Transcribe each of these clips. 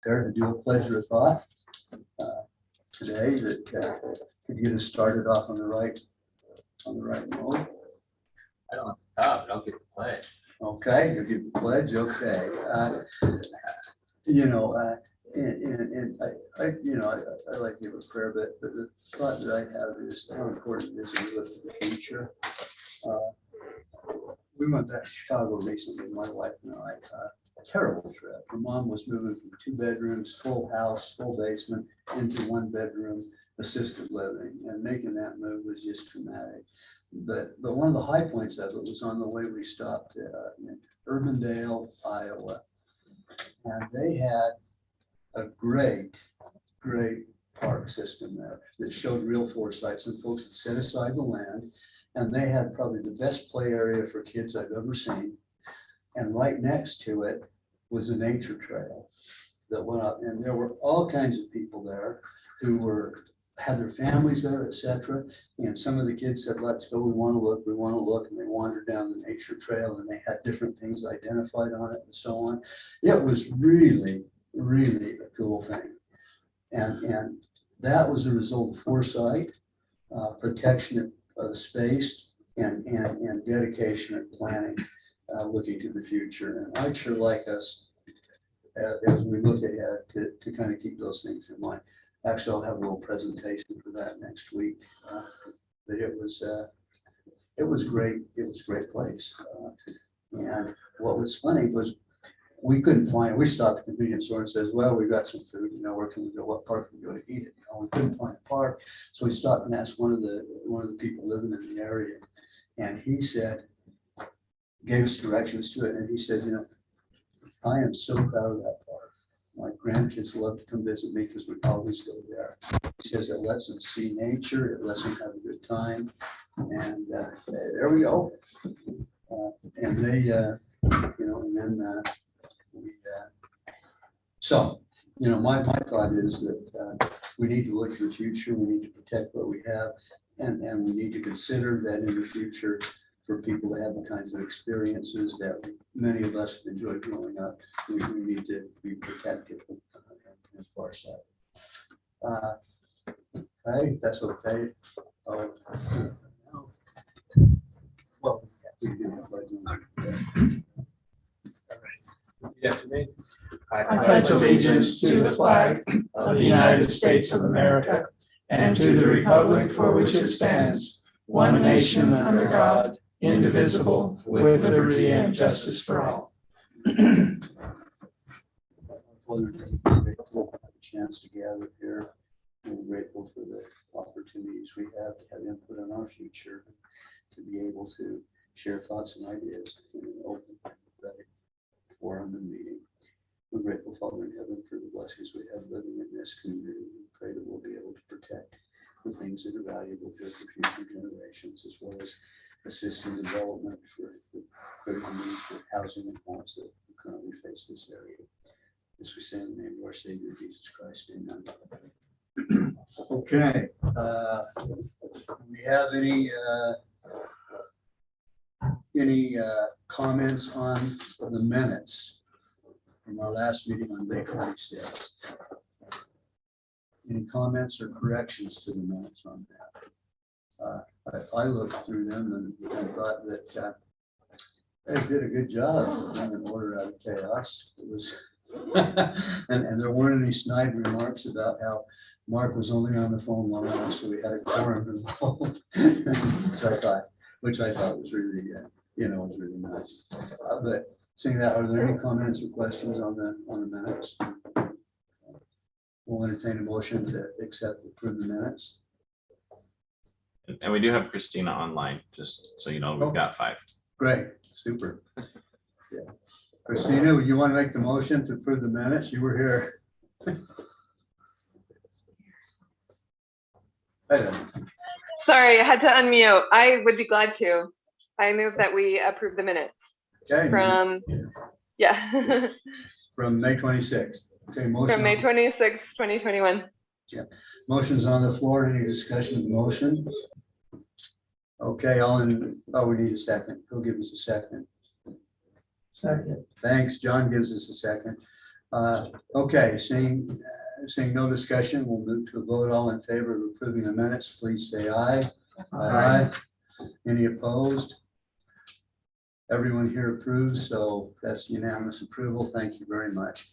prepared to do a pledge of thought today that could get us started off on the right note. I don't have to talk, but I'll get the pledge. Okay, you'll give the pledge. Okay. I like to give a prayer, but the thought that I have is how important it is to look to the future. We went back to Chicago recently, my wife and I, a terrible trip. Her mom was moving from 2 bedrooms, full house, full basement, into 1 bedroom assisted living, and making that move was just traumatic. But one of the high points of it was on the way we stopped in Urbandale, Iowa, and they had a great park system there that showed real foresight. Some folks had set aside the land, and they had probably the best play area for kids I've ever seen. And right next to it was a nature trail that went up, and there were all kinds of people there who had their families there, etc. And some of the kids said, let's go, we want to look, and they wandered down the nature trail, and they had different things identified on it and so on. It was really a cool thing. And that was a result of foresight, protection of space, and dedication and planning, looking to the future. And I'd sure like us, as we look ahead, to kind of keep those things in mind. Actually, I'll have a little presentation for that next week. But it was great. It was a great place. And what was funny was we couldn't find it. We stopped at the convenience store and says, well, we've got some food, where can we go? What park can we go to eat it? We couldn't find a park. So we stopped and asked one of the people living in the area. And he said, gave us directions to it. And he said, I am so proud of that park. My grandkids love to come visit me because we always go there. He says it lets them see nature, it lets them have a good time, and there we go. And they, and then so, my thought is that we need to look to the future. We need to protect what we have, and we need to consider that in the future, for people to have the kinds of experiences that many of us have enjoyed growing up, we need to be protective and farsighted. Okay, if that's okay. Well, we do have like, Yeah, for me. I pledge allegiance to the flag of the United States of America and to the republic for which it stands, one nation under God, indivisible, with liberty and justice for all. We're grateful to have a chance to gather here. We're grateful for the opportunities we have to have input on our future, to be able to share thoughts and ideas in an open, forum and meeting. We're grateful, Father in heaven, for the blessings we have living in this community. We pray that we'll be able to protect the things that are valuable here for future generations, as well as assisting development for the critical needs for housing and homes that currently face this area. This we say in the name of our Savior, Jesus Christ. Amen. Okay. Do we have any comments on the minutes from our last meeting on May 26th? Any comments or corrections to the minutes on that? I looked through them and thought that they did a good job of bringing order out of chaos. It was, and there weren't any snide remarks about how Mark was only on the phone long enough, so we had a quorum involved, which I thought was really, was really nice. But seeing that, are there any comments or questions on the minutes? We'll entertain a motion to accept and approve the minutes. And we do have Christina online, just so you know, we've got 5. Great, super. Yeah. Christina, would you want to make the motion to approve the minutes? You were here. Sorry, I had to unmute. I would be glad to. I move that we approve the minutes Okay. from, yeah. From May 26th. Okay, motion. From May 26th, 2021. Yeah. Motion's on the floor. Any discussion of the motion? Okay, we need a second. Who gives us a second? Second. Thanks. John gives us a second. Okay, seeing no discussion, we'll move to a vote. All in favor of approving the minutes, please say aye. Aye. Any opposed? Everyone here approves, so that's unanimous approval. Thank you very much.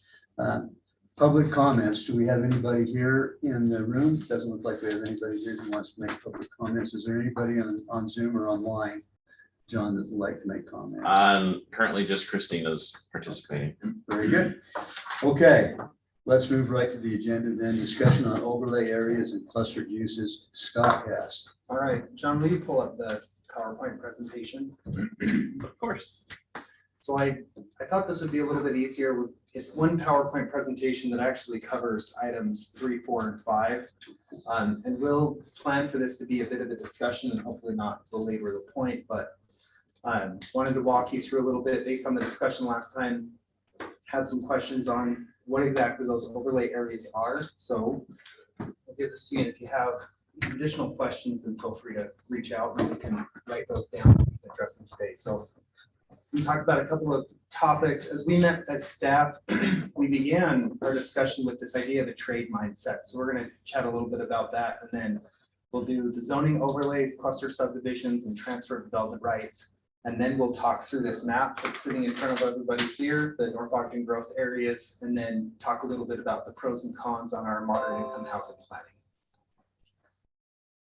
Public comments. Do we have anybody here in the room? Doesn't look like we have anybody here who wants to make public comments. Is there anybody on Zoom or online, John, that would like to make comments? Currently just Christina's participating. Very good. Okay, let's move right to the agenda then. Discussion on overlay areas and clustered uses. Scott has. All right, John, will you pull up the PowerPoint presentation? Of course. So I thought this would be a little bit easier. It's one PowerPoint presentation that actually covers items 3, 4, and 5. And we'll plan for this to be a bit of a discussion and hopefully not belabor the point, but wanted to walk you through a little bit based on the discussion last time. Had some questions on what exactly those overlay areas are. So I'll give this to you, and if you have additional questions, then feel free to reach out and we can write those down and address them today. So we talked about a couple of topics. As we met as staff, we began our discussion with this idea of a trade mindset. So we're going to chat a little bit about that, and then we'll do the zoning overlays, cluster subdivisions, and transfer of development rights. And then we'll talk through this map that's sitting in front of everybody here, the North Ogden growth areas, and then talk a little bit about the pros and cons on our moderate income housing planning.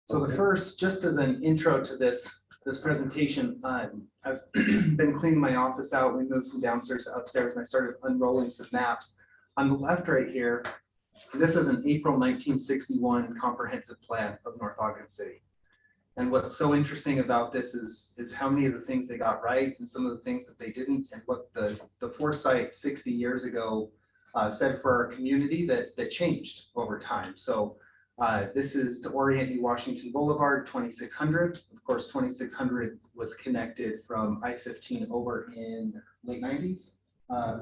So the first, just as an intro to this presentation, I've been cleaning my office out. We moved from downstairs to upstairs, and I started unrolling some maps. On the left right here, this is an April 1961 comprehensive plan of North Ogden City. And what's so interesting about this is how many of the things they got right and some of the things that they didn't, and what the foresight 60 years ago said for our community that changed over time. So this is to orient you Washington Boulevard, 2600. Of course, 2600 was connected from I-15 over in late 90s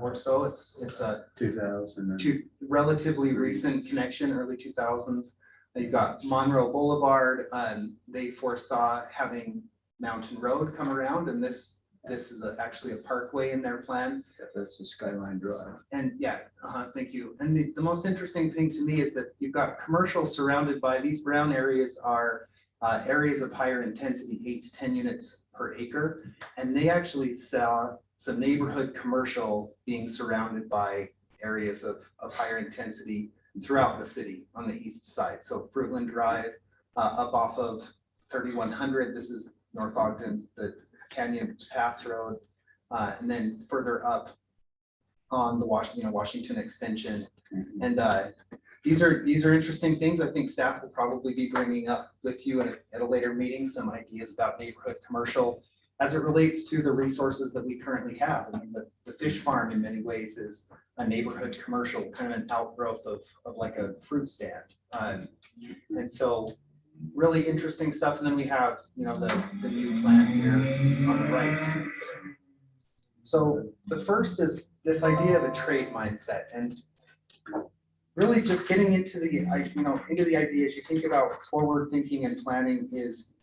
or so. It's a 2000. Relatively recent connection, early 2000s. You've got Monroe Boulevard. They foresaw having Mountain Road come around, and this is actually a parkway in their plan. That's a Skyline Drive. And yeah, thank you. And the most interesting thing to me is that you've got commercial surrounded by these brown areas are areas of higher intensity, 8 to 10 units per acre. And they actually saw some neighborhood commercial being surrounded by areas of higher intensity throughout the city on the east side. So Fruitland Drive up off of 3100. This is North Ogden, the Canyon Pass Road, and then further up on the Washington Extension. And these are interesting things. I think staff will probably be bringing up with you at a later meeting some ideas about neighborhood commercial as it relates to the resources that we currently have. I mean, the fish farm in many ways is a neighborhood commercial, kind of an outgrowth of like a fruit stand. And so really interesting stuff. And then we have, the new plan here on the right to consider. So the first is this idea of a trade mindset, and really just getting into the ideas. You think about forward thinking and planning is,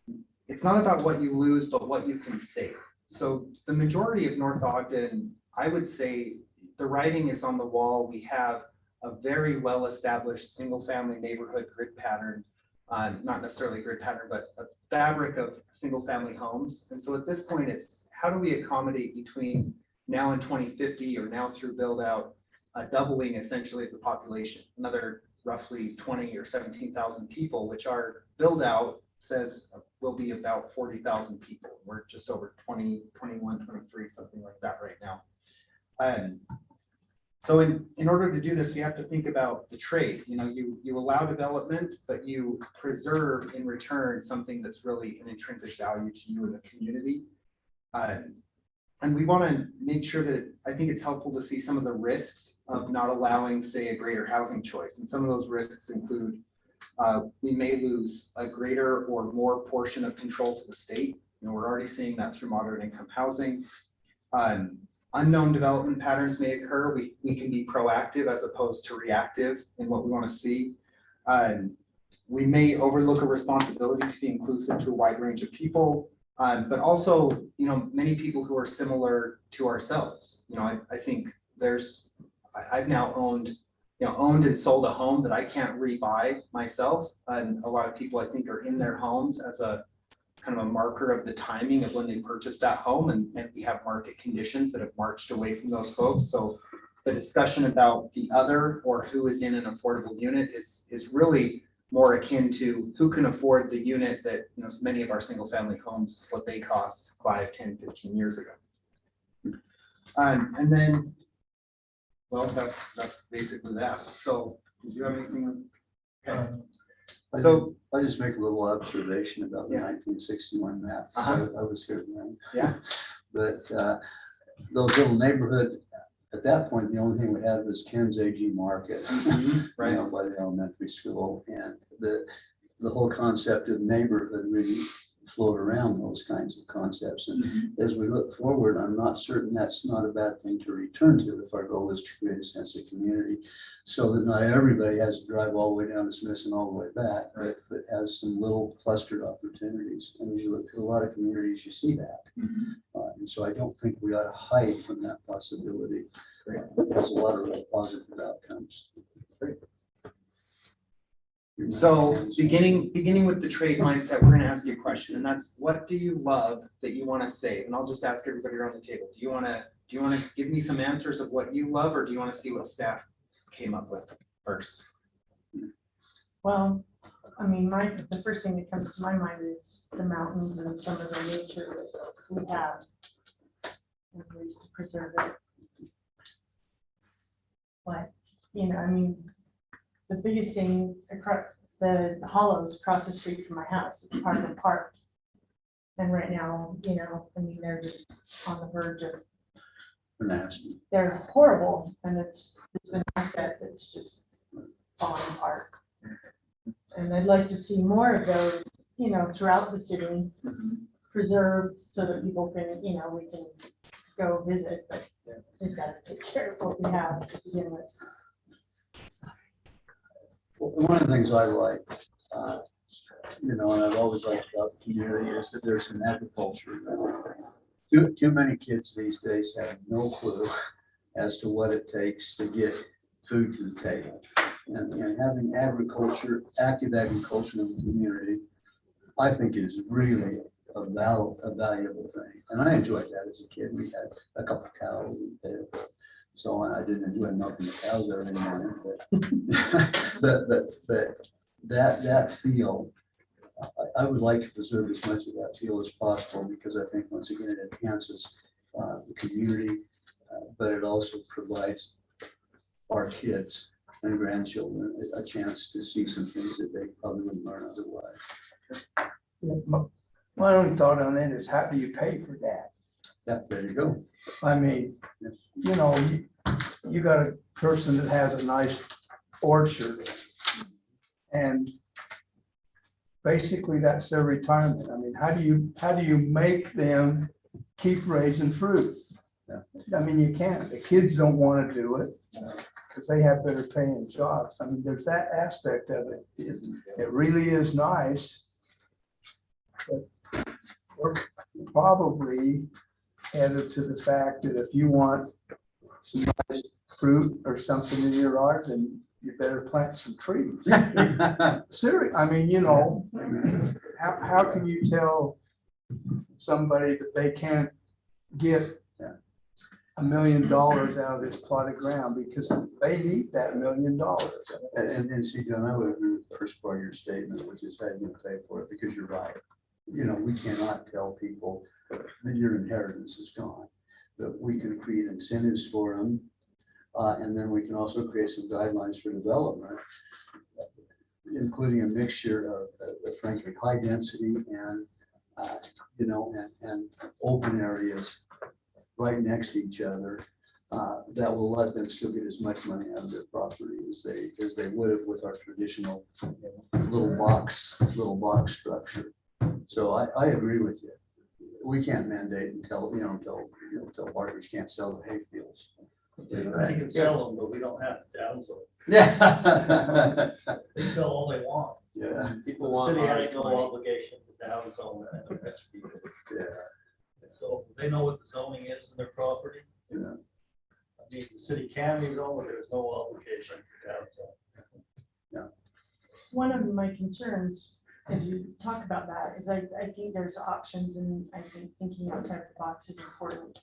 it's not about what you lose, but what you can save. So the majority of North Ogden, I would say the writing is on the wall. We have a very well-established single-family neighborhood grid pattern, not necessarily grid pattern, but a fabric of single-family homes. And so at this point, it's how do we accommodate between now and 2050, or now through build out, doubling essentially of the population, another roughly 20 or 17,000 people, which our build out says will be about 40,000 people. We're just over 20, 21, 23, something like that right now. So in order to do this, we have to think about the trade. You allow development, but you preserve in return something that's really an intrinsic value to you and the community. And we want to make sure that I think it's helpful to see some of the risks of not allowing, say, a greater housing choice. And some of those risks include we may lose a greater or more portion of control to the state. We're already seeing that through moderate income housing. Unknown development patterns may occur. We can be proactive as opposed to reactive in what we want to see. We may overlook a responsibility to be inclusive to a wide range of people, but also, many people who are similar to ourselves. I think I've now owned and sold a home that I can't rebuy myself. And a lot of people, I think, are in their homes as a kind of a marker of the timing of when they purchased that home. And we have market conditions that have marched away from those folks. So the discussion about the other or who is in an affordable unit is really more akin to who can afford the unit that, so many of our single family homes, what they cost 5, 10, 15 years ago. And then, well, that's basically that. So do you have anything? Okay. So I just make a little observation about the Yeah. 1961 map. Uh-huh. I was here then. Yeah. But those little neighborhood, at that point, the only thing we had was Ken's AG Market. Right. You know, by the elementary school, and the whole concept of neighborhood really float around those kinds of concepts. And as we look forward, I'm not certain that's not a bad thing to return to if our goal is to create a sense of community, so that not everybody has to drive all the way down to Smiths and all the way back, Right. but has some little clustered opportunities. And as you look to a lot of communities, you see that. And so I don't think we ought to hide from that possibility. Great. There's a lot of real positive outcomes. Great. So beginning with the trade mindset, we're going to ask you a question, and that's, what do you love that you want to save? And I'll just ask everybody around the table. Do you want to give me some answers of what you love, or do you want to see what staff came up with first? Well, I mean, the first thing that comes to my mind is the mountains and some of the nature that we have, and ways to preserve it. But, I mean, the biggest thing, the hollows across the street from my house, it's Parkland Park. And right now, I mean, they're just on the verge of, Nasty. they're horrible, and it's an asset that's just falling apart. And I'd like to see more of those, throughout the city, preserved so that people can, we can go visit, but we've got to take care of what we have to begin with. One of the things I like, and I've always liked about the community, is that there's some agriculture. Too many kids these days have no clue as to what it takes to get food to the table. And having agriculture, active agriculture in the community, I think is really a valuable thing. And I enjoyed that as a kid. We had a couple of cows and so on. I didn't enjoy milking the cows every morning, but that feel, I would like to preserve as much of that feel as possible, because I think once again it enhances the community, but it also provides our kids and grandchildren a chance to see some things that they probably wouldn't learn otherwise. My only thought on that is, how do you pay for that? Yeah, there you go. I mean, you got a person that has a nice orchard, and basically that's their retirement. I mean, how do you make them keep raising fruit? Yeah. I mean, you can't. The kids don't want to do it because they have better paying jobs. I mean, there's that aspect of it. It really is nice, but we're probably headed to the fact that if you want some nice fruit or something in your yard, then you better plant some trees. Seriously, I mean, how can you tell somebody that they can't get $1 million out of this plot of ground, because they need that $1 million? And see, John, I would agree with the first part of your statement, which is how you pay for it, because you're right. We cannot tell people that your inheritance is gone, but we can create incentives for them. And then we can also create some guidelines for development, including a mixture of frankly high density and, and open areas right next to each other, that will let them still get as much money out of their property as they would have with our traditional little box structure. So I agree with you. We can't mandate and tell barkers can't sell the hay fields. You can sell them, but we don't have to down zone. Yeah. They sell all they want. Yeah. People The want city has honest no money. obligation to down zone that. Yeah. So they know what the zoning is in their property. Yeah. I mean, the city can rezone, but there's no obligation to downside. One of my concerns, as you talk about that, is I think there's options, and I think thinking outside the box is important.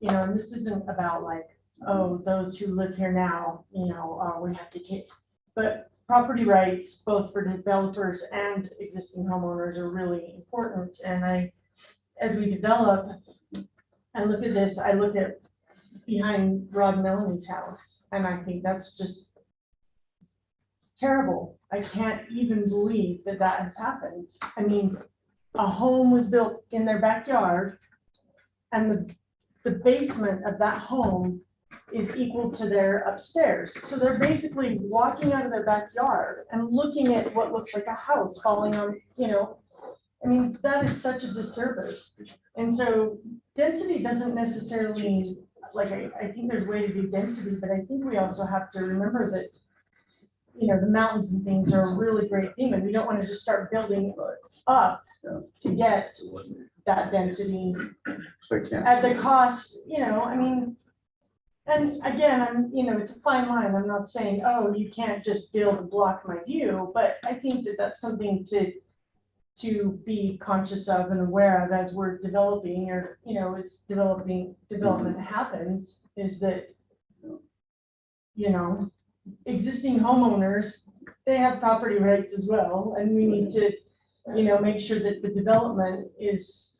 You know, and this isn't about like, oh, those who live here now, you know, we have to take, but property rights, both for developers and existing homeowners, are really important. And as we develop and look at this, I look at behind Rod and Melanie's house, and I think that's just terrible. I can't even believe that that has happened. I mean, a home was built in their backyard, and the basement of that home is equal to their upstairs. So they're basically walking out of their backyard and looking at what looks like a house falling on, you know, I mean, that is such a disservice. And so density doesn't necessarily, like, I think there's a way to do density, but I think we also have to remember that, you know, the mountains and things are a really great thing, and we don't want to just start building up to get that density So I can't. at the cost, you know, I mean, and again, you know, it's a fine line. I'm not saying, oh, you can't just build and block my view, but I think that that's something to be conscious of and aware of as we're developing, or, you know, as development happens, is that, you know, existing homeowners, they have property rights as well, and we need to, you know, make sure that the development is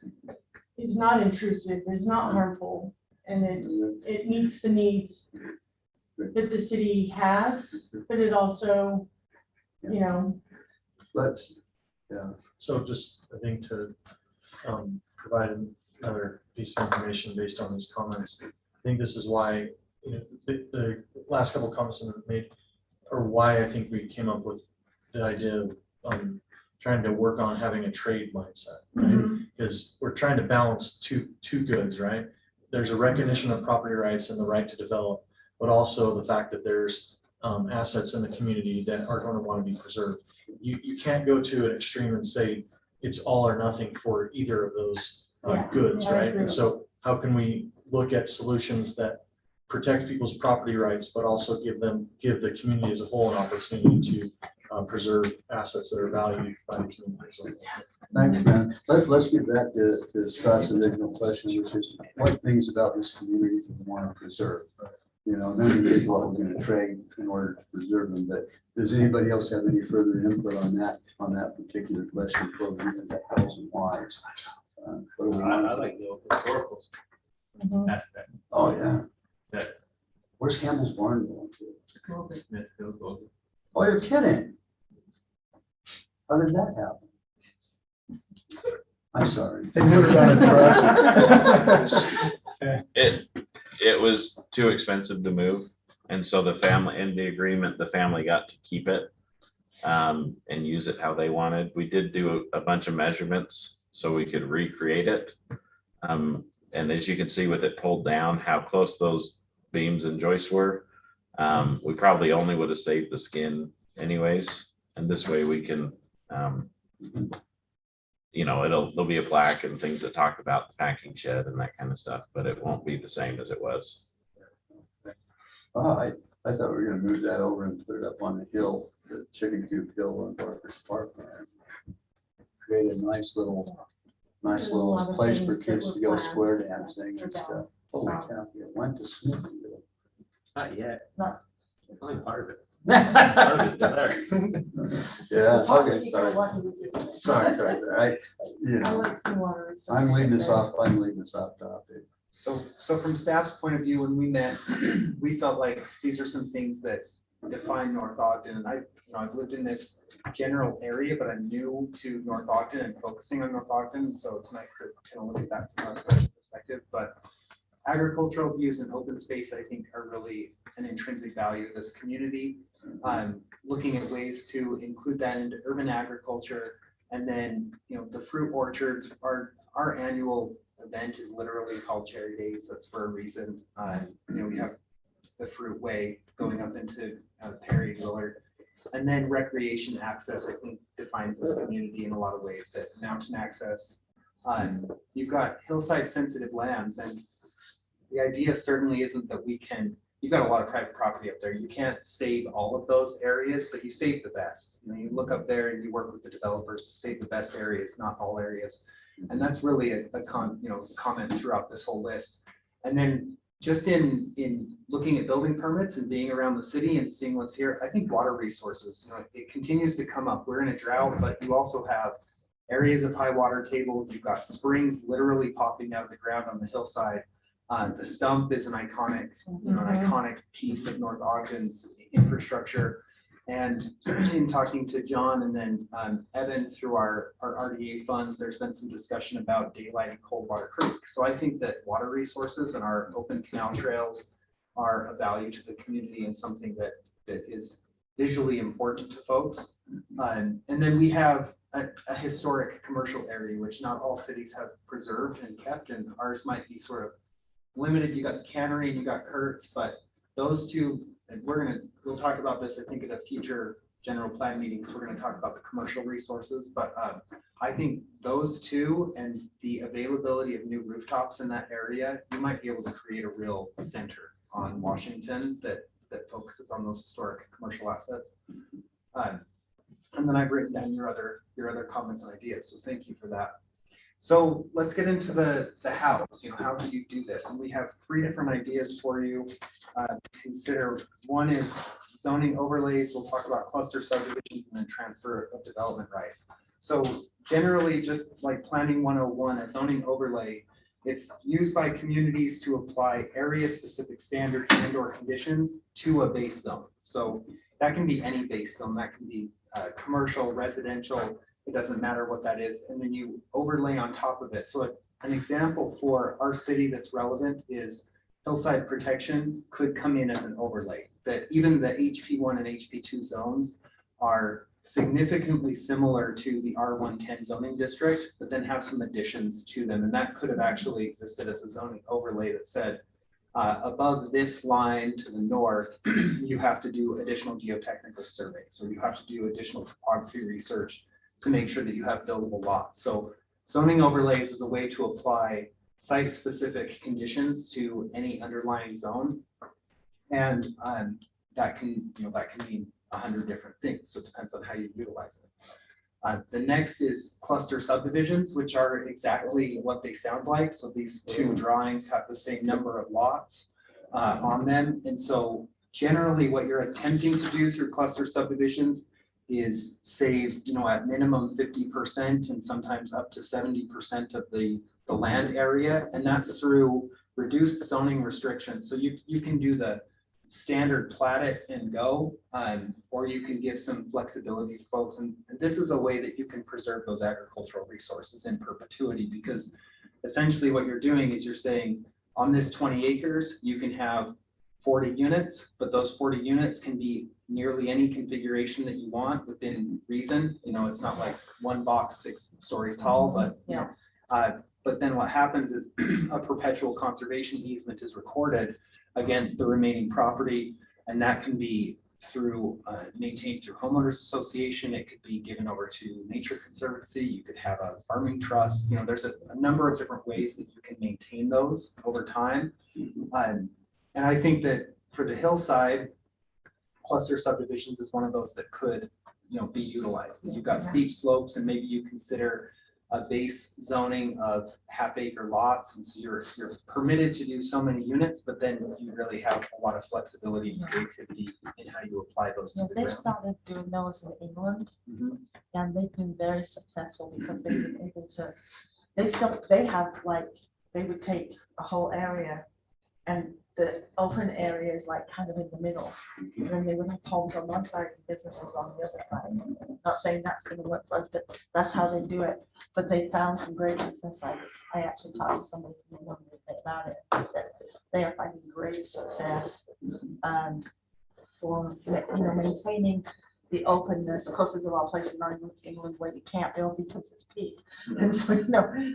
not intrusive, is not harmful, and it meets the needs that the city has, but it also, you know. So just, I think to provide another piece of information based on these comments, I think this is why, you know, the last couple of comments that I've made are why I think we came up with the idea of trying to work on having a trade mindset, right? Because we're trying to balance two goods, right? There's a recognition of property rights and the right to develop, but also the fact that there's assets in the community that are going to want to be preserved. You can't go to an extreme and say it's all or nothing for either of those goods, right? And so how can we look at solutions that protect people's property rights, but also give the community as a whole an opportunity to preserve assets that are valued by the community. So, Thanks, man. Let's get back to Scott's original question, which is what things about this community do we want to preserve? You know, then we get what we're going to trade in order to preserve them. But does anybody else have any further input on that particular question before we get into hows and whys? I like the historical aspect. Oh, yeah. Yeah. Where's Campbell's Barn going to? That's still good. Oh, you're kidding. How did that happen? I'm sorry. They put it on a truck. It was too expensive to move. And so the family, in the agreement, the family got to keep it and use it how they wanted. We did do a bunch of measurements so we could recreate it. And as you can see with it pulled down, how close those beams and joists were, we probably only would have saved the skin anyways. And this way we can, you know, there'll be a plaque and things that talk about the packing shed and that kind of stuff, but it won't be the same as it was. Oh, I thought we were gonna move that over and put it up on the hill, the chicken coop hill on Parker's Park. Create a nice little There's a lot of place for things that kids were to go planned square dancing for and stuff. that. Holy cow, it went to Smithfield. Not yet. No. Only part of it. Part of it's still there. Yeah, Probably okay, people sorry. want you to do it. Sorry. You I know, like some water resources. I'm leaving this there. off topic. So from staff's point of view, when we met, we felt like these are some things that define North Ogden. And I've lived in this general area, but I'm new to North Ogden and focusing on North Ogden. So it's nice to kind of look at that from a fresh perspective. But agricultural views and open space, I think, are really an intrinsic value of this community. Looking at ways to include that into urban agriculture. And then, you know, the fruit orchards, our annual event is literally called Cherry Days. That's for a reason. You know, we have the fruit way going up into Perry, Willard. And then recreation access, I think, defines this community in a lot of ways. That mountain access. You've got hillside sensitive lands, and the idea certainly isn't that you've got a lot of private property up there. You can't save all of those areas, but you save the best. You look up there and you work with the developers to save the best areas, not all areas. And that's really a comment throughout this whole list. And then just in looking at building permits and being around the city and seeing what's here, I think water resources, it continues to come up. We're in a drought, but you also have areas of high water table. You've got springs literally popping out of the ground on the hillside. The stump is an iconic, piece of North Ogden's infrastructure. And in talking to John and then Evan through our RDA funds, there's been some discussion about daylighting Coldwater Creek. So I think that water resources and our open canal trails are a value to the community and something that is visually important to folks. And then we have a historic commercial area, which not all cities have preserved and kept, and ours might be sort of limited. You got the cannery and you got Kurtz, but those two, and we'll talk about this, I think, at a future general plan meeting. So we're going to talk about the commercial resources, but I think those two and the availability of new rooftops in that area, you might be able to create a real center on Washington that focuses on those historic commercial assets. And then I've written down your other comments and ideas. So thank you for that. So let's get into the hows. How do you do this? And we have 3 different ideas for you to consider. One is zoning overlays. We'll talk about cluster subdivisions and then transfer of development rights. So generally, just like Planning 101, a zoning overlay, it's used by communities to apply area-specific standards and/or conditions to a base zone. So that can be any base zone. That can be commercial, residential. It doesn't matter what that is. And then you overlay on top of it. So an example for our city that's relevant is hillside protection could come in as an overlay. That even the HP1 and HP2 zones are significantly similar to the R110 zoning district, but then have some additions to them. And that could have actually existed as a zoning overlay that said, above this line to the north, you have to do additional geotechnical surveys, or you have to do additional topography research to make sure that you have buildable lots. So zoning overlays is a way to apply site-specific conditions to any underlying zone. And that can mean 100 different things. So it depends on how you utilize it. The next is cluster subdivisions, which are exactly what they sound like. So these 2 drawings have the same number of lots on them. And so generally what you're attempting to do through cluster subdivisions is save, at minimum 50% and sometimes up to 70% of the land area. And that's through reduced zoning restrictions. So you can do the standard plat it and go, or you can give some flexibility to folks. And this is a way that you can preserve those agricultural resources in perpetuity, because essentially what you're doing is you're saying on this 20 acres, you can have 40 units, but those 40 units can be nearly any configuration that you want within reason. It's not like one box 6 stories tall, but but then what happens is a perpetual conservation easement is recorded against the remaining property, and that can be through maintained through homeowners association. It could be given over to Nature Conservancy. You could have a farming trust. There's a number of different ways that you can maintain those over time. And I think that for the hillside, cluster subdivisions is one of those that could, be utilized. You've got steep slopes, and maybe you consider a base zoning of half-acre lots, and so you're permitted to do so many units, but then you really have a lot of flexibility and creativity in how you apply those to the They ground. started doing those in England, and they've been very successful because they've been able to. They would take a whole area, and the open area is like kind of in the middle, and then they would have homes on one side and businesses on the other side. Not saying that's going to work for us, but that's how they do it. But they found some great success. I actually talked to somebody from England about it. They said they are finding great success for maintaining the openness. Of course, there's a lot of places in England where you can't build because it's peak, and so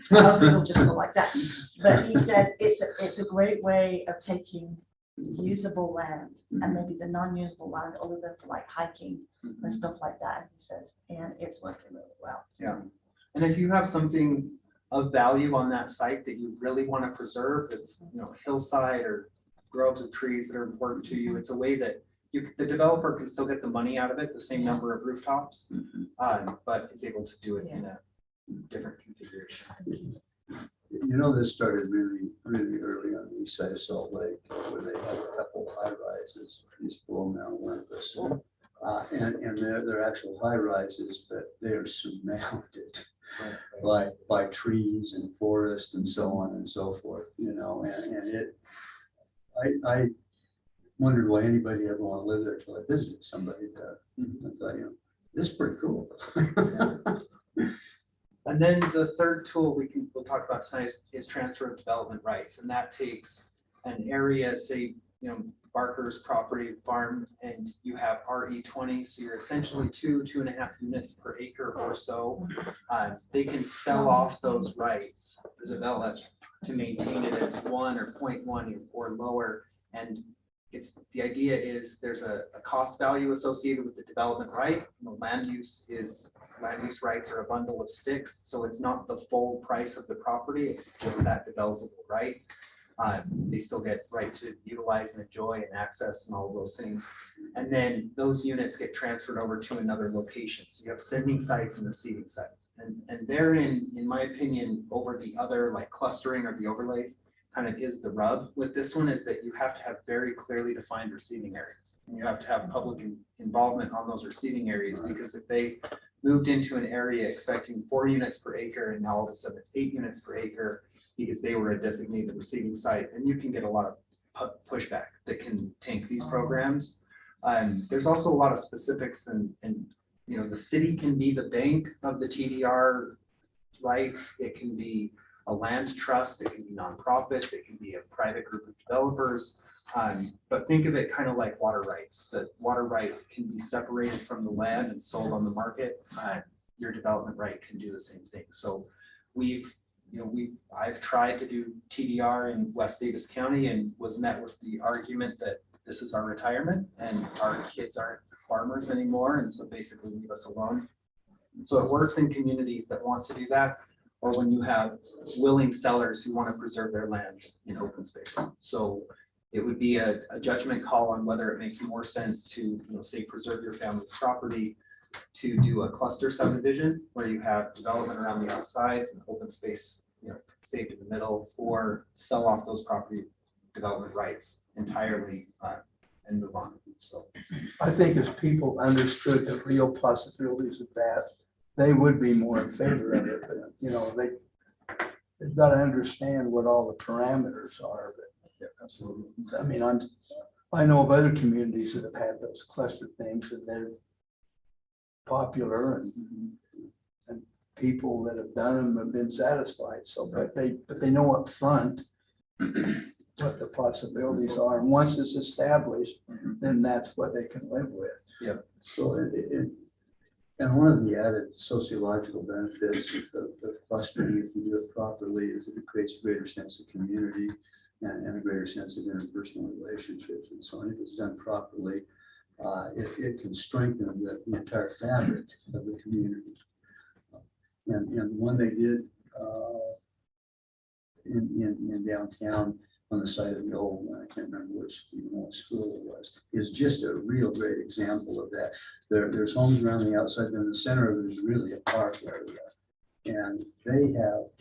houses will just go like that. But he said it's a great way of taking usable land and maybe the non-usable land other than for like hiking and stuff like that. He says, and it's working really well. Yeah, and if you have something of value on that site that you really want to preserve, it's, hillside or groves of trees that are important to you. It's a way that the developer can still get the money out of it, the same number of rooftops, but is able to do it in a different configuration. This started really, really early on the east side of Salt Lake, where they have a couple high rises, just below Mount Olympus. And they're actual high rises, but they are surmounted by trees and forest and so on and so forth, I wondered why anybody ever want to live there till I visited somebody there. I thought, this is pretty cool. And then the third tool we'll talk about tonight is transfer of development rights. And that takes an area, say, Barker's property farm, and you have RE20. So you're essentially 2.5 units per acre or so. They can sell off those rights, the developer, to maintain it as 1 or 0.1 or lower. And the idea is there's a cost value associated with the development right. Land use rights are a bundle of sticks, so it's not the full price of the property, it's just that developable right. They still get right to utilize and enjoy and access and all of those things. And then those units get transferred over to another location. So you have sending sites and receiving sites. And therein, in my opinion, over the other like clustering or the overlays, kind of is the rub with this one, is that you have to have very clearly defined receiving areas. And you have to have public involvement on those receiving areas, because if they moved into an area expecting 4 units per acre and now all of a sudden it's 8 units per acre because they were a designated receiving site, and you can get a lot of pushback that can tank these programs. There's also a lot of specifics, and the city can be the bank of the TDR rights. It can be a land trust, it can be nonprofits, it can be a private group of developers. But think of it kind of like water rights. The water right can be separated from the land and sold on the market. Your development right can do the same thing. So I've tried to do TDR in West Davis County and was met with the argument that this is our retirement and our kids aren't farmers anymore, and so basically leave us alone. So it works in communities that want to do that, or when you have willing sellers who want to preserve their land in open space. So it would be a judgment call on whether it makes more sense to, say, preserve your family's property, to do a cluster subdivision where you have development around the outsides and open space, saved in the middle, or sell off those property development rights entirely and move on. So I think as people understood the real possibilities of that, they would be more in favor of it. They've got to understand what all the parameters are. But yeah, absolutely. I mean, I know of other communities that have had those cluster things, and they're popular, and people that have done them have been satisfied. So, but they know up front what the possibilities are, and once it's established, then that's what they can live with. Yeah. So and one of the added sociological benefits of clustering, if you do it properly, is that it creates a greater sense of community and a greater sense of interpersonal relationships. And so if it's done properly, it can strengthen the entire fabric of the community. And one they did in downtown on the site of the old, I can't remember what school it was, is just a real great example of that. There's homes around the outside, and in the center of it is really a park area. And they have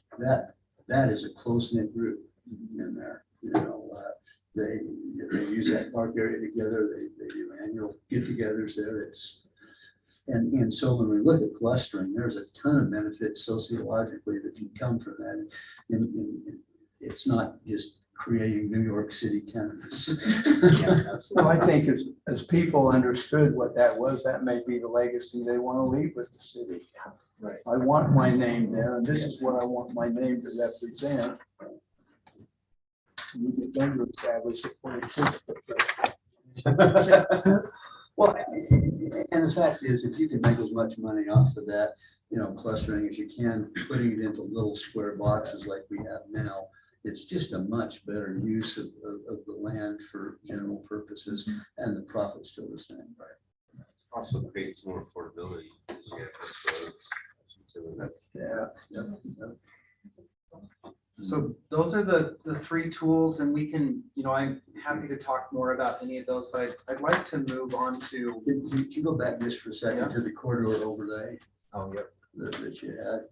that is a close-knit group in there. They use that park area together. They do annual get-togethers there. And so when we look at clustering, there's a ton of benefits sociologically that can come from that. And it's not just creating New York City tenements. Yeah, absolutely. Well, I think as people understood what that was, that may be the legacy they want to leave with the city. Right. I want my name there, and this is what I want my name to represent. We get them to establish it for the Well, and the fact is, if you can make as much money off of that, clustering as you can, putting it into little square boxes like we have now, it's just a much better use of the land for general purposes, and the profit's still the same. Right. Also creates more affordability. Because you have this roads. So that's yeah. Yep. So those are the three tools, and we can, I'm happy to talk more about any of those, but I'd like to move on to. Can you go back just for a second to the corridor overlay Oh, yeah. that you had?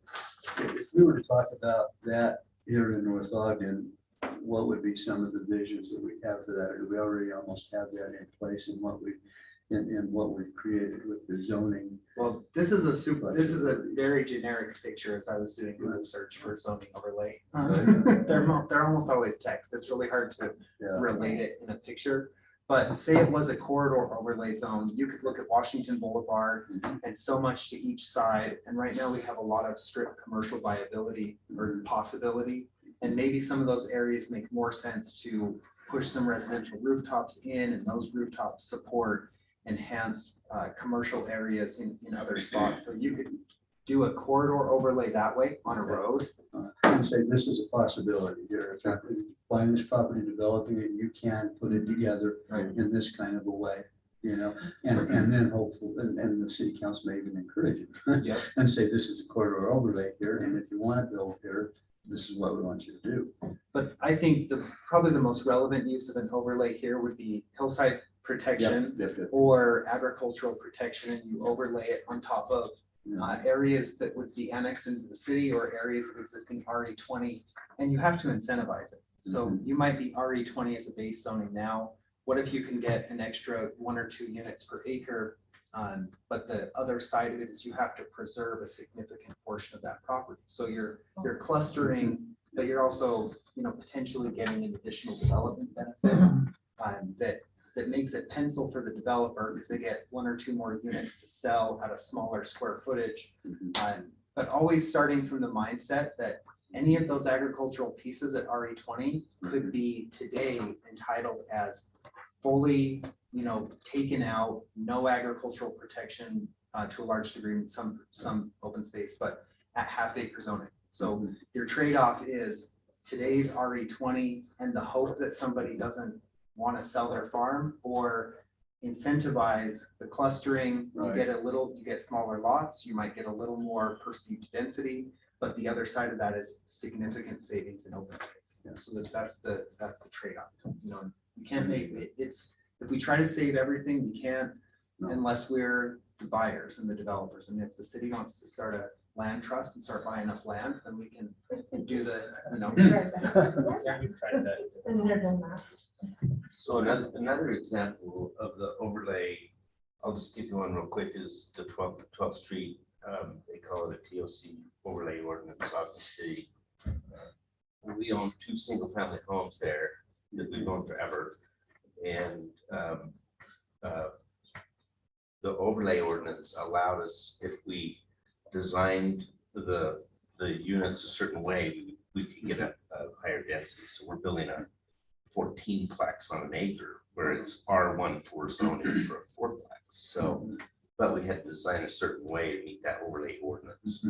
If we were to talk about that here in North Ogden, what would be some of the visions that we have for that? Or do we already almost have that in place in what we've created with the zoning? Well, this is a very generic picture as I was doing Google search for zoning overlay. They're almost always text. It's really hard to relate it in a picture. But say it was a corridor overlay zone, you could look at Washington Boulevard and so much to each side. And right now we have a lot of strict commercial viability or possibility. And maybe some of those areas make more sense to push some residential rooftops in, and those rooftops support enhanced commercial areas in other spots. So you could do a corridor overlay that way on a road. And say, this is a possibility here. If you're buying this property, developing it, you can put it together in this kind of a way, and then hopefully, and the city council may even encourage it. And say, this is a corridor overlay here, and if you want to build here, this is what we want you to do. But I think probably the most relevant use of an overlay here would be hillside protection or agricultural protection, and you overlay it on top of areas that would be annexed into the city or areas of existing RE20, and you have to incentivize it. So you might be RE20 as a base zoning now. What if you can get an extra 1 or 2 units per acre? But the other side of it is you have to preserve a significant portion of that property. So you're clustering, but you're also potentially getting an additional development benefit that makes it pencil for the developer because they get 1 or 2 more units to sell at a smaller square footage. But always starting from the mindset that any of those agricultural pieces at RE20 could be today entitled as fully, taken out, no agricultural protection to a large degree in some open space, but at half-acre zoning. So your trade-off is today's RE20 and the hope that somebody doesn't want to sell their farm, or incentivize the clustering. You get smaller lots, you might get a little more perceived density, but the other side of that is significant savings in open space. So that's the trade-off. You can't make it. If we try to save everything, we can't unless we're the buyers and the developers. And if the city wants to start a land trust and start buying up land, then we can do the, Yeah, we've tried that. And they're doing that. So another example of the overlay, I'll just give you one real quick, is the 12th Street. They call it a TOC overlay ordinance, Ogden City. We own 2 single-family homes there that we've owned forever. And the overlay ordinance allowed us, if we designed the units a certain way, we could get a higher density. So we're building a 14-plex on an acre where it's R14 zoning for a 4-plex. So, but we had to design a certain way to meet that overlay ordinance.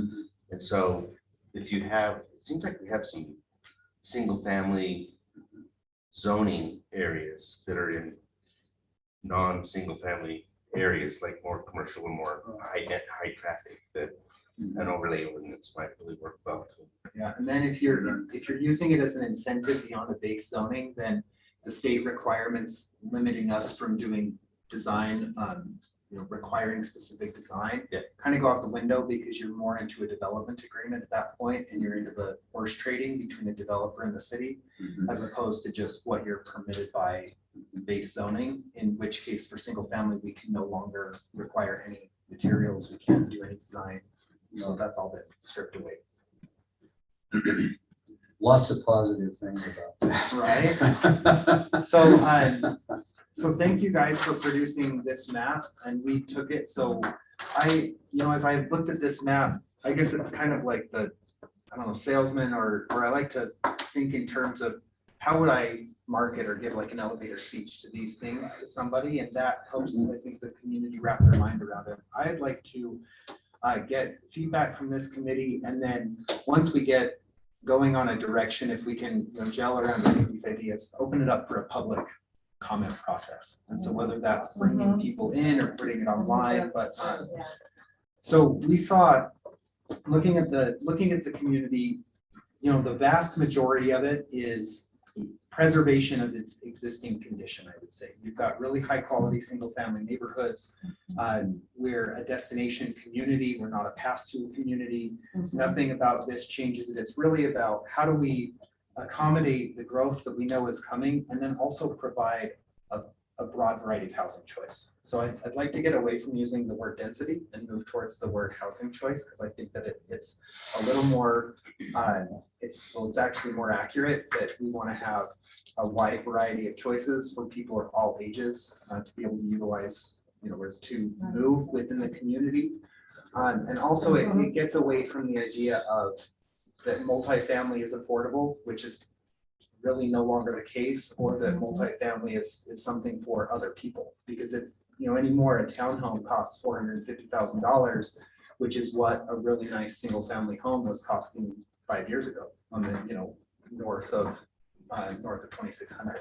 And so if you have, it seems like we have some single-family zoning areas that are in non-single family areas, like more commercial and more high traffic, that an overlay ordinance might really work well too. Yeah, and then if you're using it as an incentive beyond the base zoning, then the state requirements limiting us from doing design, requiring specific design, kind of go out the window, because you're more into a development agreement at that point, and you're into the horse trading between the developer and the city, as opposed to just what you're permitted by base zoning, in which case for single family, we can no longer require any materials, we can't do any design. So that's all been stripped away. Lots of positive things about that. Right? So thank you guys for producing this map, and we took it. So as I looked at this map, I guess it's kind of like the, salesman, or I like to think in terms of how would I market or give like an elevator speech to these things to somebody, and that helps, I think, the community wrap their mind around it. I'd like to get feedback from this committee, and then once we get going on a direction, if we can gel around any of these ideas, open it up for a public comment process. And so whether that's bringing people in or putting it online, but so we saw, looking at the community, you know, the vast majority of it is preservation of its existing condition, I would say. You've got really high quality single family neighborhoods. We're a destination community. We're not a pass-through community. Nothing about this changes it. It's really about how do we accommodate the growth that we know is coming, and then also provide a broad variety of housing choice. So I'd like to get away from using the word density and move towards the word housing choice, because I think that it's a little more, it's actually more accurate that we want to have a wide variety of choices for people of all ages to be able to utilize, you know, to move within the community. And also it gets away from the idea of that multifamily is affordable, which is really no longer the case, or that multifamily is something for other people, because it, you know, anymore a townhome costs $450,000, which is what a really nice single family home was costing 5 years ago on the, you know, north of 2600.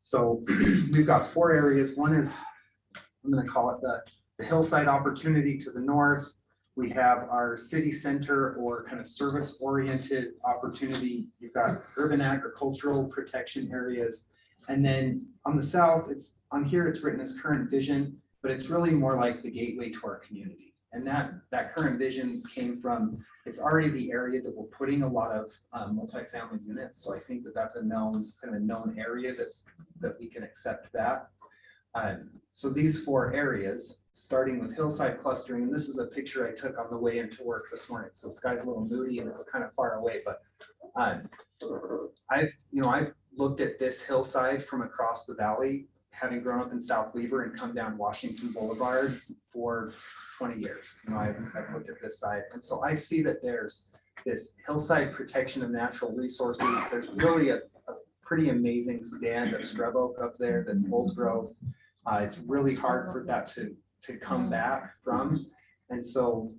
So we've got 4 areas. One is, I'm going to call it the hillside opportunity to the north. We have our city center, or kind of service oriented opportunity. You've got urban agricultural protection areas. And then on the south, it's on here, it's written as current vision, but it's really more like the gateway to our community. And that current vision came from, it's already the area that we're putting a lot of multifamily units. So I think that that's a known area that we can accept that. So these 4 areas, starting with Hillside Clustering, and this is a picture I took on the way into work this morning. So the sky's a little moody and it's kind of far away, but I've looked at this hillside from across the valley, having grown up in South Weaver and come down Washington Boulevard for 20 years. You know, I've looked at this side, and so I see that there's this hillside protection of natural resources. There's really a pretty amazing stand of scrub oak up there that's old growth. It's really hard for that to come back from. And so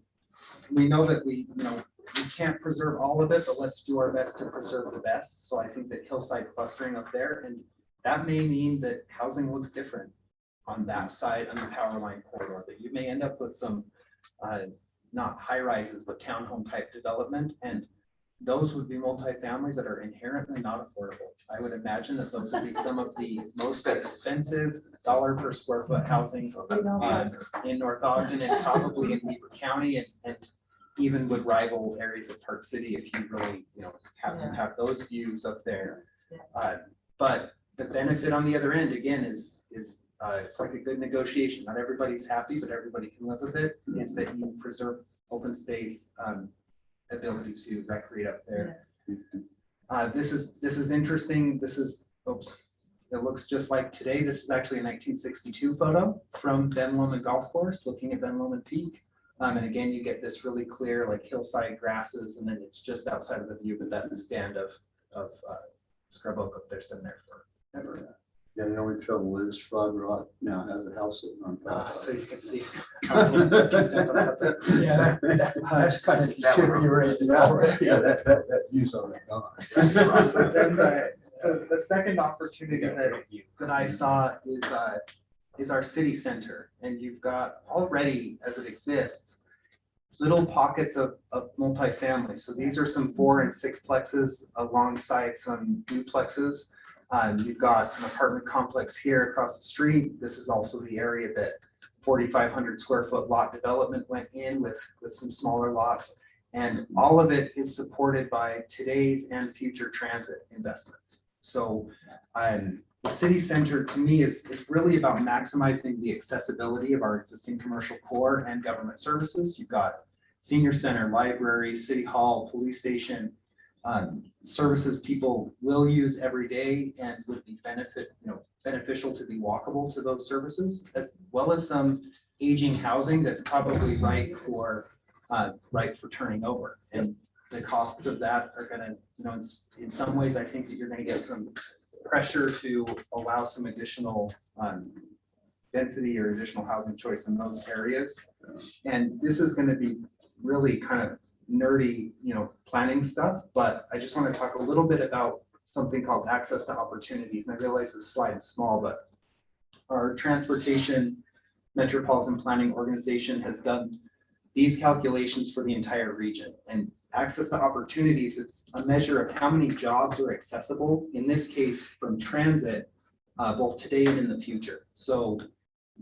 we know that we can't preserve all of it, but let's do our best to preserve the best. So I think that hillside clustering up there, and that may mean that housing looks different on that side on the power line corridor, that you may end up with some not high rises, but townhome type development. And those would be multifamily that are inherently not affordable. I would imagine that those would be some of the most expensive dollar per square foot housing in North Ogden, and probably in Weaver County, and even would rival areas of Park City if you really, you know, have those views up there. But the benefit on the other end, again, is it's like a good negotiation. Not everybody's happy, but everybody can live with it. Is that you preserve open space, ability to recreate up there. This is interesting. This is, it looks just like today. This is actually a 1962 photo from Ben Lomond Golf Course, looking at Ben Lomond Peak. And again, you get this really clear, like hillside grasses, and then it's just outside of the view, but that stand of scrub oak up there's been there forever. Yeah, the only trouble is Frog Rock now has a house sitting on top. So you can see. Yeah, that's kind of deteriorated already. Yeah, that view's already gone. So then the second opportunity that I saw is our city center, and you've got already, as it exists, little pockets of multifamily. So these are some 4 and 6 plexes alongside some duplexes. You've got an apartment complex here across the street. This is also the area that 4,500 square foot lot development went in with some smaller lots. And all of it is supported by today's and future transit investments. So the city center to me is really about maximizing the accessibility of our existing commercial core and government services. You've got senior center, library, city hall, police station, services people will use every day and would be beneficial to be walkable to those services, as well as some aging housing that's probably right for turning over. And the costs of that are going to, in some ways, I think that you're going to get some pressure to allow some additional density or additional housing choice in those areas. And this is going to be really kind of nerdy, planning stuff, but I just want to talk a little bit about something called access to opportunities. And I realize this slide is small, but our transportation metropolitan planning organization has done these calculations for the entire region. And access to opportunities, it's a measure of how many jobs are accessible, in this case, from transit, both today and in the future. So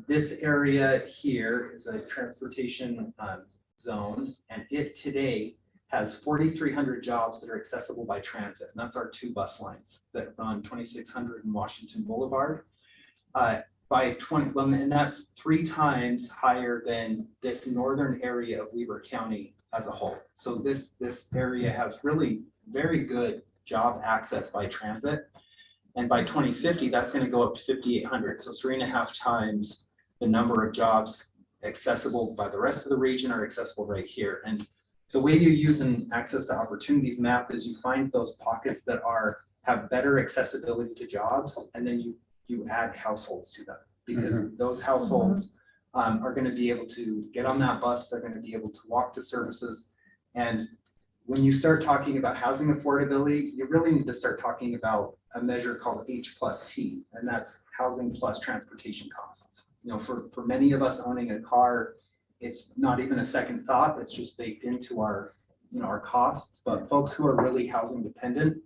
this area here is a transportation zone, and it today has 4,300 jobs that are accessible by transit. And that's our 2 bus lines that run 2600 and Washington Boulevard. By 20, and that's 3 times higher than this northern area of Weber County as a whole. So this area has really very good job access by transit. And by 2050, that's going to go up to 5,800. So 3.5 times the number of jobs accessible by the rest of the region are accessible right here. And the way you use an access to opportunities map is you find those pockets that have better accessibility to jobs, and then you add households to them, because those households are going to be able to get on that bus. They're going to be able to walk to services. And when you start talking about housing affordability, you really need to start talking about a measure called H+T, and that's housing plus transportation costs. You know, for many of us, owning a car, it's not even a second thought. It's just baked into our, you know, our costs. But folks who are really housing dependent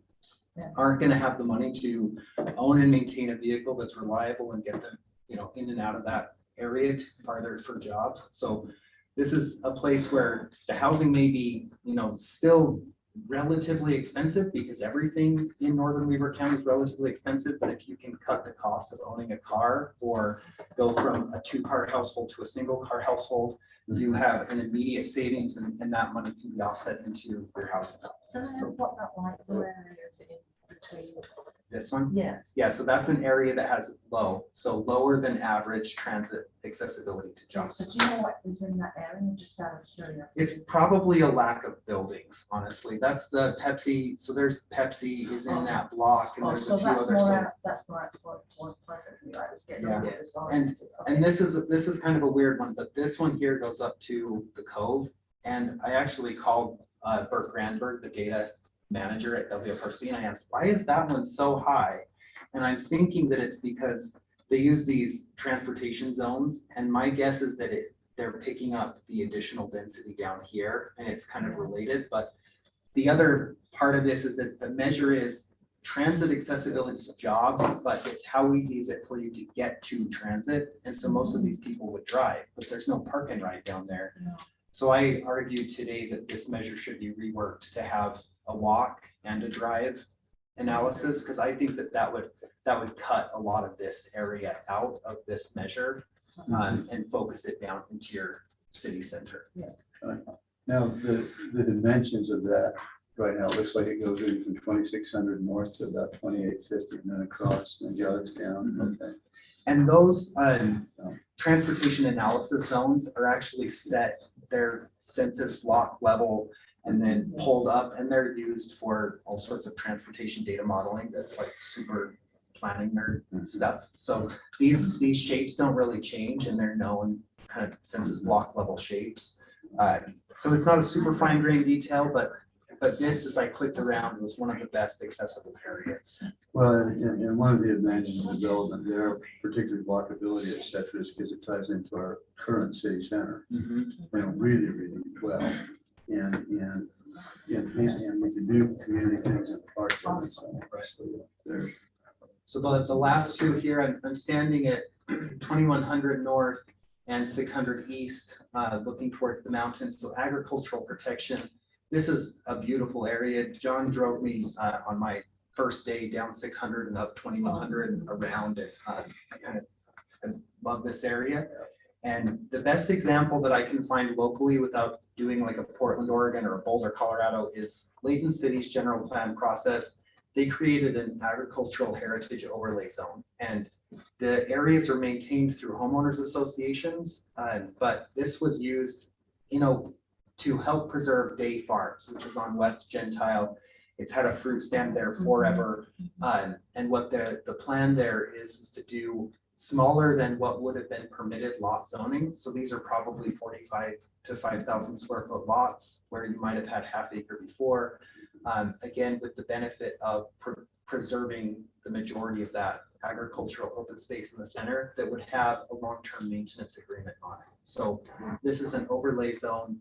aren't going to have the money to own and maintain a vehicle that's reliable and get them, you know, in and out of that area farther for jobs. So this is a place where the housing may be, you know, still relatively expensive, because everything in northern Weber County is relatively expensive. But if you can cut the cost of owning a car or go from a 2-car household to a 1-car household, you have an immediate savings, and that money can be offset into your housing costs. So that's what that light blue area is in between. This one? Yes. Yeah, so that's an area that has lower than average transit accessibility to So jobs. do you know what is in that area, just out of curiosity? It's probably a lack of buildings, honestly. That's the Pepsi. So there's Pepsi is in that block, and Oh, there's so a few that's others. more, So, that's more towards Pleasantview. I was getting Yeah. a bit disoriented. Okay. and this is kind of a weird one, but this one here goes up to the Cove. And I actually called Bert Grandberg, the data manager at WFRC, and I asked, why is that one so high? And I'm thinking that it's because they use these transportation zones, and my guess is that they're picking up the additional density down here, and it's kind of related. But the other part of this is that the measure is transit accessibility to jobs, but it's how easy is it for you to get to transit? And so most of these people would drive, but there's no park and ride down there. No. So I argued today that this measure should be reworked to have a walk and a drive analysis, because I think that would cut a lot of this area out of this measure, and focus it down into your city center. Now, the dimensions of that right now, it looks like it goes in from 2600 north to about 2850, and then across and jogs down. Okay. And those transportation analysis zones are actually set, their census block level and then pulled up, and they're used for all sorts of transportation data modeling. That's like super planning nerd stuff. So these shapes don't really change, and they're known kind of census block level shapes. So it's not a super fine grained detail, but this, as I clicked around, was one of the best accessible areas. Well, and one of the advantages of development there, particularly walkability, et cetera, is because it ties into our current city center, really, really well. And we can do community things in the park. So the last two here, I'm standing at 2100 north and 600 east, looking towards the mountains. So agricultural protection. This is a beautiful area. John drove me on my first day down 600 and up 2100 and around it. I kind of love this area. And the best example that I can find locally without doing like a Portland, Oregon or a Boulder, Colorado is Layton City's general plan process. They created an agricultural heritage overlay zone, and the areas are maintained through homeowners associations. But this was used, to help preserve Day Farms, which is on West Gentile. It's had a fruit stand there forever. And what the plan there is to do smaller than what would have been permitted lot zoning. So these are probably 45 to 5,000 square foot lots where you might have had half acre before. Again, with the benefit of preserving the majority of that agricultural open space in the center that would have a long-term maintenance agreement on it. So this is an overlay zone.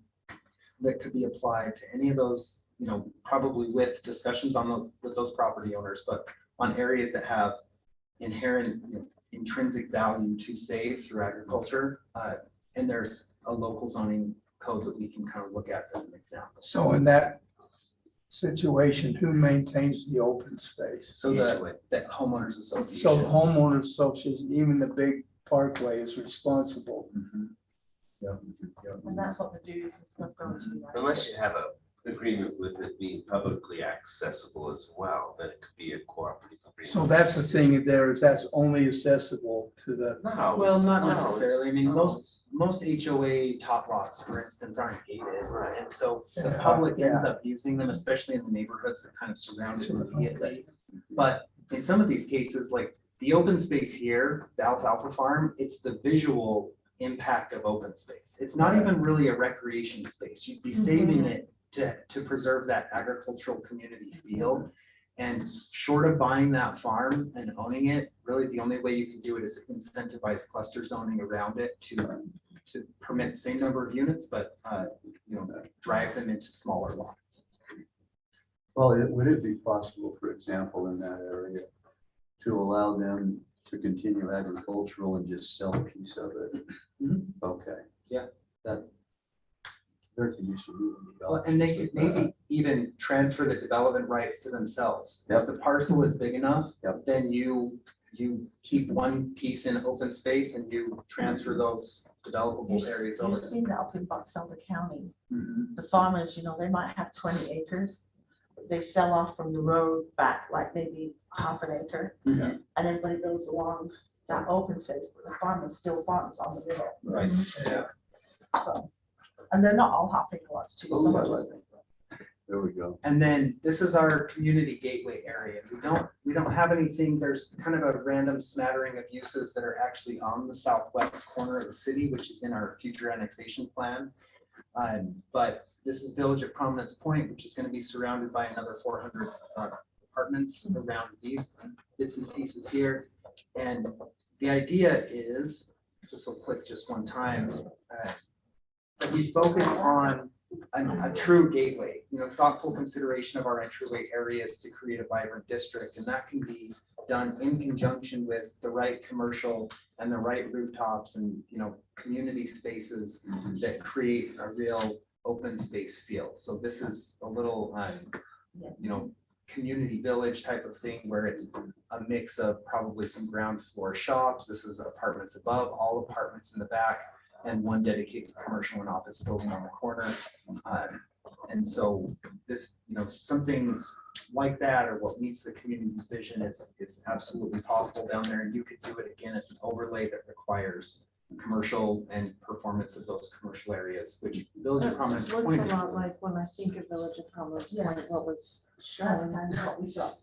that could be applied to any of those, probably with discussions with those property owners, but on areas that have inherent, intrinsic value to save through agriculture. And there's a local zoning code that we can kind of look at as an example. So in that situation, who maintains the open space? So the homeowners association. So the homeowners association, even the big parkway is responsible. Mhm. Yep, yep. And that's what the dues and stuff go to. right? Unless you have a agreement with it being publicly accessible as well, then it could be a cooperative agreement. So that's the thing there, is that's only accessible to the, Not always. Well, not always. necessarily. I mean, Not most HOA top lots, for instance, aren't gated. Right. And so the Yeah. public ends Yeah. up using them, especially in the neighborhoods that kind of surround it immediately. But in some of these cases, like the open space here, the alfalfa farm, it's the visual impact of open space. It's not even really a recreation space. You'd be saving it to preserve that agricultural community feel. And short of buying that farm and owning it, really the only way you can do it is incentivize cluster zoning around it to permit the same number of units, but drive them into smaller lots. Well, would it be possible, for example, in that area, to allow them to continue agricultural and just sell a piece of it? Mhm. Okay. Yeah. There's an issue. Well, and they could maybe even transfer the development rights to themselves. Yep. If the parcel is big enough, Yep. then you keep one piece in open space and you transfer those developable areas over. You've seen that up in Box Elder County. Mhm. The farmers, they might have 20 acres. They sell off from the road back like maybe half an acre. Mhm. And everybody goes along that open space, but the farmer still farms on the middle. Right, yeah. So, and they're not all half acre lots too. Oh, Some I of like them- There we go. And then this is our community gateway area. We don't have anything, there's kind of a random smattering of uses that are actually on the southwest corner of the city, which is in our future annexation plan. But this is Village of Prominence Point, which is going to be surrounded by another 400 apartments around these bits and pieces here. And the idea is, this will click just one time, that we focus on a true gateway, thoughtful consideration of our entryway areas to create a vibrant district. And that can be done in conjunction with the right commercial and the right rooftops and, community spaces that create a real open space feel. So this is a little, community village type of thing where it's a mix of probably some ground floor shops. This is apartments above, all apartments in the back, and one dedicated commercial and office building on the corner. And so this, something like that, or what meets the community's vision is absolutely possible down there. And you could do it again as an overlay that requires commercial and performance of those commercial areas, which Village of Prominence It looks Point a is. lot like when I think of Village of Prominence Point, what was That's shown. kind of what we thought.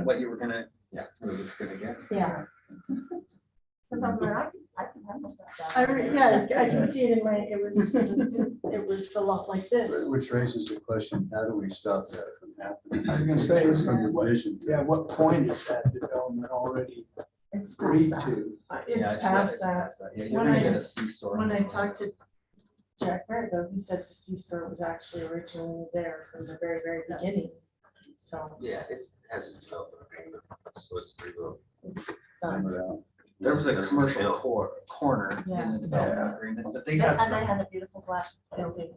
What you were gonna, what it was gonna get. Yeah, Because I'm like, I can handle that. I can see it in my, it was a lot like this. Which raises the question, how do we stop that from happening? I was gonna say, is From the what- vision. yeah, what point is that development already It's agreed past that. to? It's past that. Yeah, you're When gonna I- get a C-store. When I talked to Jack Barrett, though, he said the C-store was actually originally there from the very, very beginning. So. Yeah, it has a development agreement, so it's pretty low. Remember that? There was a Doesn't commercial build. Yeah. corner in the development agreement, but they had And they some. had a beautiful glass building.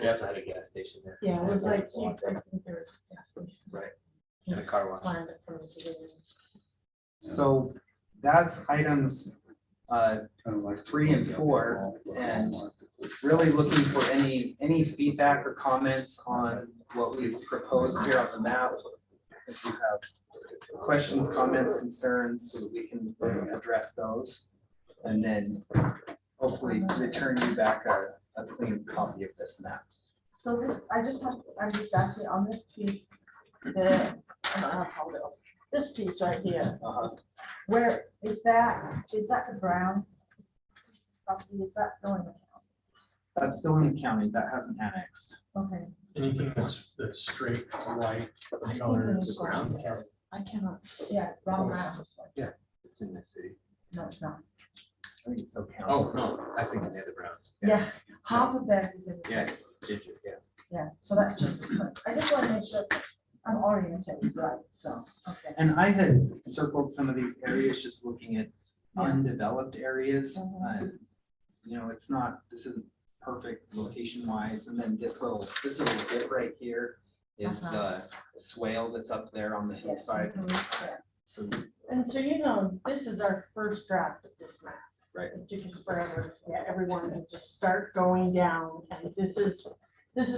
We also had a gas station there. Yeah, it was like, I think there was a gas station. Right. And a car wash. Planned it from the beginning. So that's items Kind of like 3 and 4, and really looking for any feedback or comments on what we've proposed here on the map. If you have questions, comments, concerns, so that we can address those. And then hopefully return you back a clean copy of this map. So this, I'm just asking on this piece, this piece right here, where is that the Browns? Property, is that still in the county? That's still in the county, that hasn't annexed. Okay. Anything that's straight white I color think is it's ground Browns. county. I cannot, yeah, Brown Browns. It's in the city. No, it's not. I think it's okay. county. Oh, no, I think the other Browns. Yeah, half of theirs is in the Yeah, city. Ginger, yeah. Yeah, so that's just, I just want to make sure I'm oriented right, so, okay. And I had circled some of these areas, just looking at Yeah. undeveloped areas. Mhm. You know, it's not, this isn't perfect location wise, and then this little bit right here is the swale that's up there on the hillside. Mhm, yeah. So, And so, you know, this is our first draft of this map. right, It took us forever to get everyone to just start going down, and this is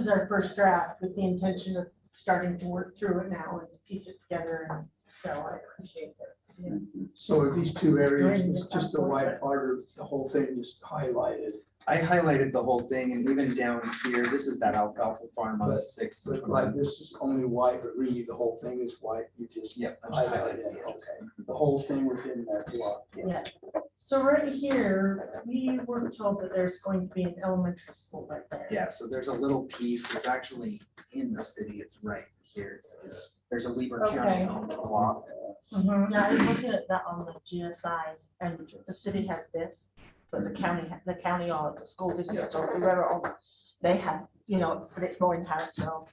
our first draft with the intention of starting to work through it now and piece it together, and so I appreciate that. Yeah. So are these two areas, it's just the white part or the whole thing just highlighted? I highlighted the whole thing, and even down here, this is that alfalfa farm on But- Sixth. But like this is only white, but really the whole thing is white, you just Yep, I just highlighted highlighted it, the edges. okay. The whole thing within that block. Yes. So right here, we were told that there's going to be an elementary school right there. Yeah, so there's a little piece, it's actually in the city, it's right here. There's a Weber County Okay. owned block. Mhm. Yeah, I was looking at that on the GSI, and the city has this, but the county or the school district or whoever, they have, you know, but it's more in Harrisville.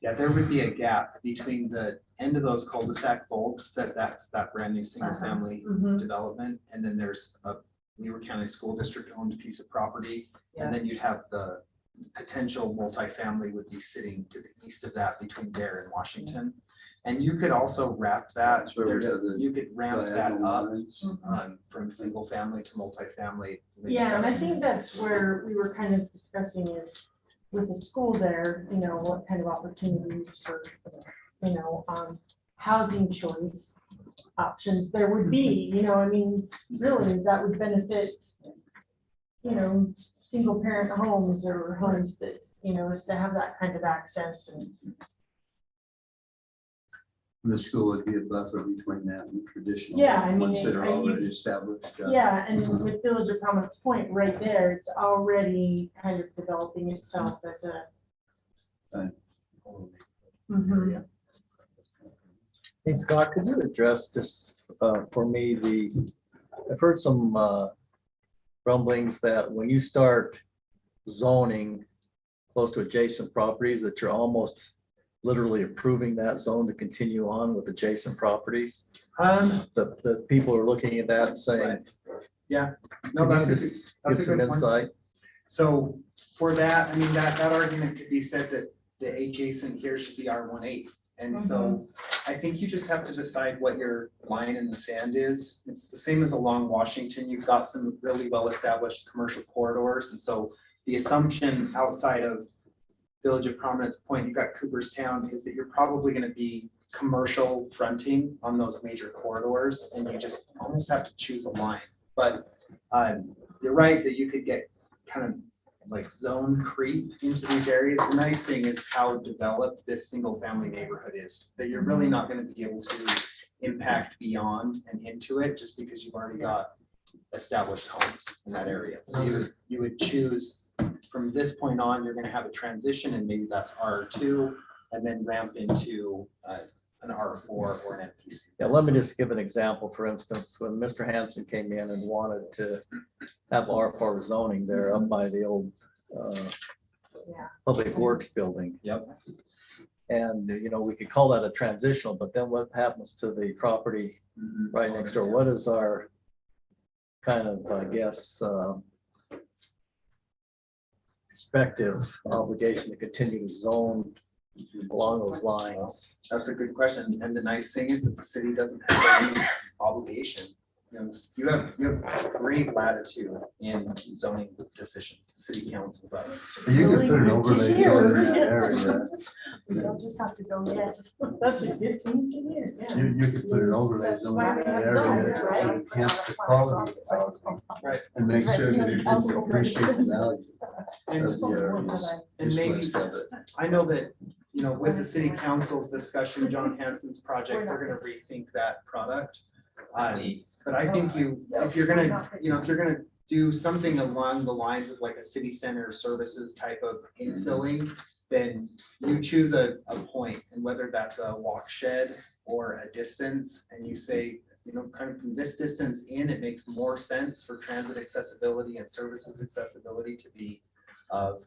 Yeah, there would be a gap between the end of those cul-de-sac bulbs, that's that brand new single family Mhm. development. And then there's a Weber County School District owned piece of property. Yeah. And then you'd have the potential multifamily would be sitting to the east of that between there and Washington. And you could also wrap that, That's where we have the you could ramp that diagonal up lines. from single family to multifamily. Yeah, and I think that's where we were kind of discussing is with the school there, you know, what kind of opportunities for, you know, housing choice options there would be, you know, I mean, really, that would benefit, you know, single parent homes or homes that, you know, is to have that kind of access and, The school would be a buffer between that and the traditional. Yeah, I mean, ones that are I- already established. yeah, and with Village of Prominence Point right there, it's already kind of developing itself as a. Mhm. Hey, Scott, could you address just for me, I've heard some rumblings that when you start zoning close to adjacent properties, that you're almost literally approving that zone to continue on with adjacent properties. The people are looking at that and saying. Yeah, no, "Can you that's a good, just that's give a some good point. insight?" So for that, I mean, that argument could be said that the adjacent here should be R18. And so I think you just have to decide what your line in the sand is. It's the same as along Washington. You've got some really well-established commercial corridors. And so the assumption outside of Village of Prominence Point, you've got Cooperstown, is that you're probably going to be commercial fronting on those major corridors. And you just almost have to choose a line. But you're right that you could get kind of like zone creep into these areas. The nice thing is how developed this single family neighborhood is, that you're really not going to be able to impact beyond and into it just because you've already got established homes in that area. So you would choose from this point on, you're going to have a transition and maybe that's R2 and then ramp into an R4 or an MPC. Yeah, let me just give an example. For instance, when Mr. Hanson came in and wanted to have R4 zoning there up by the old Public Works building. Yep. And, you know, we could call that a transitional, but then what happens to the property right next door? What is our kind of, I guess, perspective obligation to continue to zone along those lines? That's a good question. And the nice thing is that the city doesn't have any obligation. You have great latitude in zoning decisions. The city council does. You could put an Really overlay good to hear. zone in that area. We don't just have to go, yes. That's a good thing to hear, yeah. You could put an overlay That's zone why in we that have area zones, that right? would enhance the quality of housing. Right. And make sure that it can appreciate the value And of the area. And maybe, Just west of it. I know that, you know, with the city council's discussion, John Hanson's project, they're gonna rethink that product. But I think if you're gonna do something along the lines of like a city center services type of infilling, then you choose a point, and whether that's a walk shed or a distance, and you say you know, kind of from this distance in, it makes more sense for transit accessibility and services accessibility to be of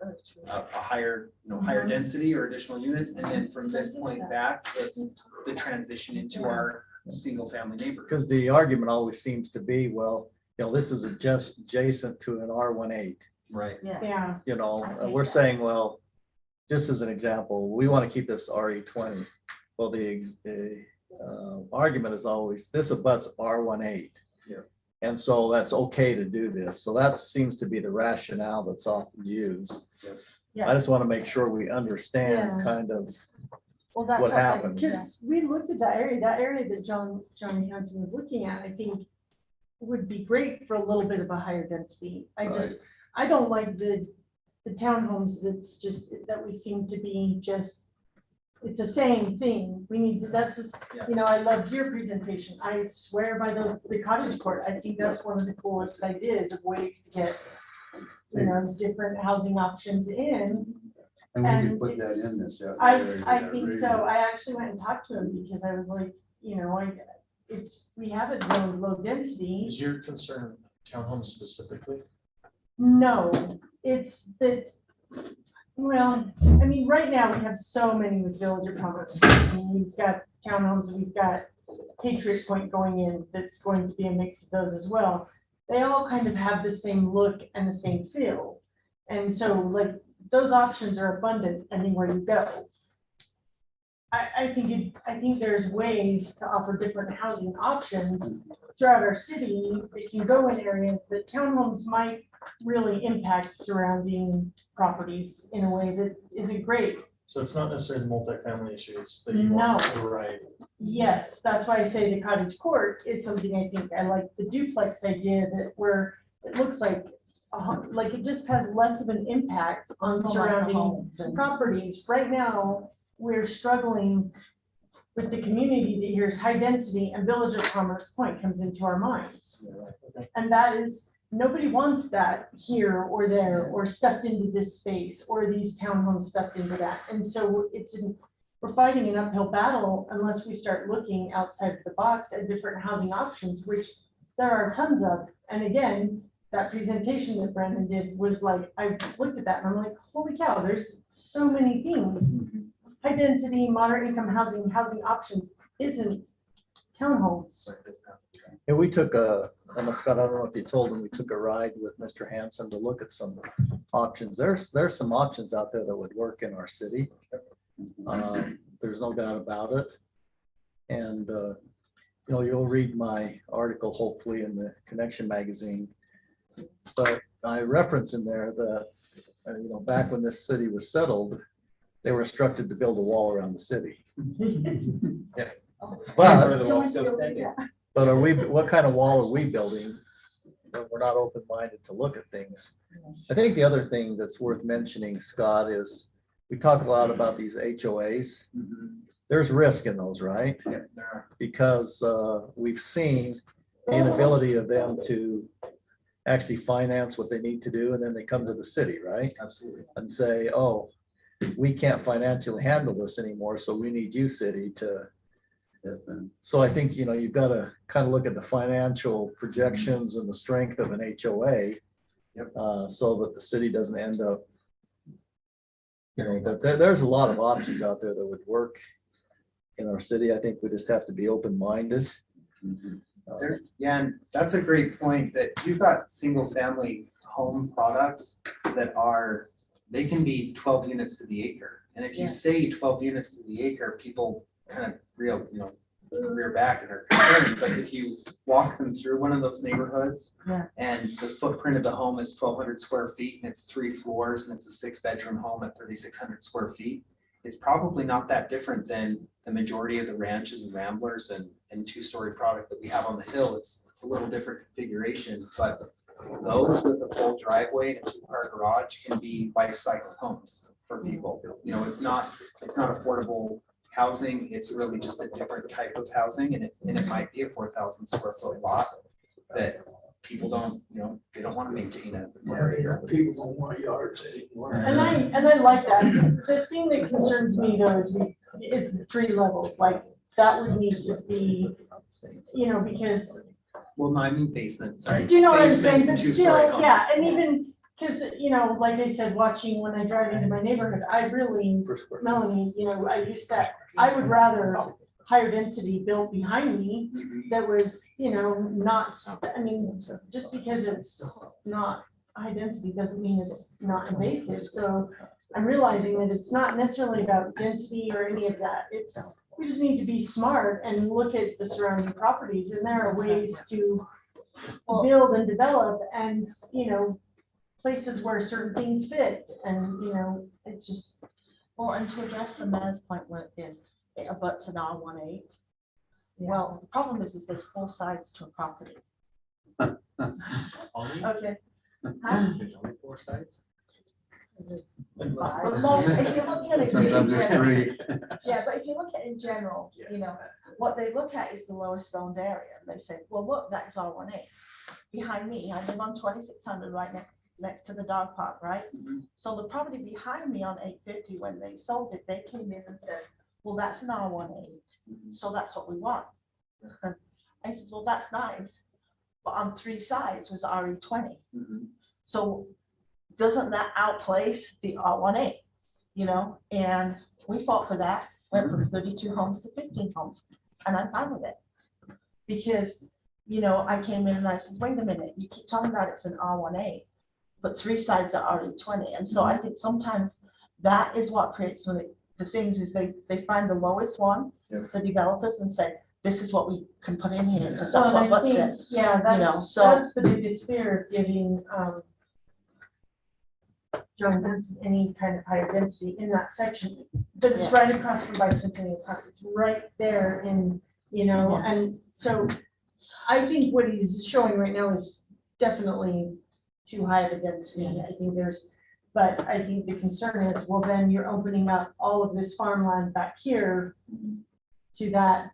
a higher, you know, higher density or additional units. And then from this point back, it's the transition into our single family neighborhoods. Because the argument always seems to be, well, you know, this is just adjacent to an R18. Right. Yeah, You know, we're saying, well, just as an example, we want to keep this RE20. Well, the argument is always, this abuts R18. Yeah. And so that's okay to do this. So that seems to be the rationale that's often used. Yeah. I just want to make sure we understand Yeah. kind of Well, that's what what I- happens. because we looked at that area that Johnny Hanson was looking at, I think would be great for a little bit of a higher density. I don't like the townhomes that's just, that we seem to be just, it's the same thing. We need, that's just, you know, I loved your presentation. I swear by those, the cottage court, I think that's one of the coolest ideas of ways to get, you know, different housing options in. And we And can put that it's- in this. I think so. I actually went and talked to him because I was like, you know, we have it zoned low density. Is your concern townhomes specifically? No, it's that, well, I mean, right now we have so many with Villager Commons. I mean, we've got townhomes, we've got Patriot Point going in, that's going to be a mix of those as well. They all kind of have the same look and the same feel. And so like those options are abundant anywhere you go. I think there's ways to offer different housing options throughout our city that can go in areas that townhomes might really impact surrounding properties in a way that isn't great. So it's not necessarily a multifamily issue, it's that you want the right. Yes, that's why I say the cottage court is something I think I like the duplex idea that where it looks like it just has less of an impact on surrounding properties. Right now, we're struggling with the community that hears high density and Village of Commerce Point comes into our minds. And that is, nobody wants that here or there, or stuffed into this space, or these townhomes stuffed into that. And so we're fighting an uphill battle unless we start looking outside of the box at different housing options, which there are tons of. And again, that presentation that Brandon did was like, I looked at that and I'm like, holy cow, there's so many things. High density, moderate income housing options isn't townhomes. And we took and Scott, I don't know if you told him, we took a ride with Mr. Hanson to look at some options. There's some options out there that would work in our city. There's no doubt about it. And, you know, you'll read my article hopefully in the Connection magazine. But I reference in there that, you know, back when this city was settled, they were instructed to build a wall around the city. But are we, what kind of wall are we building when we're not open-minded to look at things? I think the other thing that's worth mentioning, Scott, is we talk a lot about these HOAs. There's risk in those, right? Yeah, there are. Because we've seen the inability of them to actually finance what they need to do, and then they come to the city, right? Absolutely. And say, oh, we can't financially handle this anymore, so we need you, city, to. So I think, you know, you've got to kind of look at the financial projections and the strength of an HOA. So that the city doesn't end up, you know, but there's a lot of options out there that would work in our city. I think we just have to be open-minded. Yeah, and that's a great point, that you've got single family home products that are, they can be 12 units to the acre. And if you say 12 units to the acre, people kind of rear back and are concerned. But if you walk them through one of those neighborhoods and the footprint of the home is 1,200 square feet and it's 3 floors and it's a 6-bedroom home at 3,600 square feet, it's probably not that different than the majority of the ranches and ramblers and 2-story product that we have on the hill. It's a little different configuration, but those with a full driveway and a 2-car garage can be life cycle homes for people. You know, it's not affordable housing. It's really just a different type of housing, and it might be a 4,000 square foot lot that people don't, you know, they don't want to maintain it. People don't want yards anymore. And I like that. The thing that concerns me though is the 3 levels, like that would need to be you know, because, Well, no, I mean basement, sorry. do you know what I'm Basement, saying? But two-story still, home. yeah, and even, because, you know, like I said, watching when I drive into my neighborhood, I really, Melanie, you know, I would rather higher density built behind me that was, you know, not, I mean, just because it's not high density doesn't mean it's not invasive. So I'm realizing that it's not necessarily about density or any of that. It's, we just need to be smart and look at the surrounding properties, and there are ways to build and develop and, you know, places where certain things fit, and, you know, it's just. Well, and to address the mayor's point where it is, it abuts an R18. Well, the problem is there's 4 sides to a property. Only, Okay. there's only 4 sites? But most, if you look at it in Sometimes there's general, 3. yeah, but if you look at it in general, you know, what they look at is the lowest zoned area. And they say, well, look, that is R18. Behind me, I live on 2600 right next to the dog park, right? So the property behind me on 850, when they sold it, they came in and said, well, that's an R18, so that's what we want. I said, well, that's nice, but on 3 sides was RE20. So doesn't that outplace the R18, you know? And we fought for that, went from 32 homes to 15 homes, and I'm fine with it. Because, you know, I came in and I said, wait a minute, you keep talking about it's an R18, but 3 sides are RE20. And so I think sometimes that is what creates some of the things is they find the lowest one, the developers, and say, this is what we can put in here, because that's what butts it. Yeah, you know, that's, so- that's the biggest fear of giving, joint density, any kind of higher density in that section. But it's right across from Bicentennial Park, it's right there in, you know, and so I think what he's showing right now is definitely too high of a density. I think there's, but I think the concern is, well, then you're opening up all of this farmland back here to that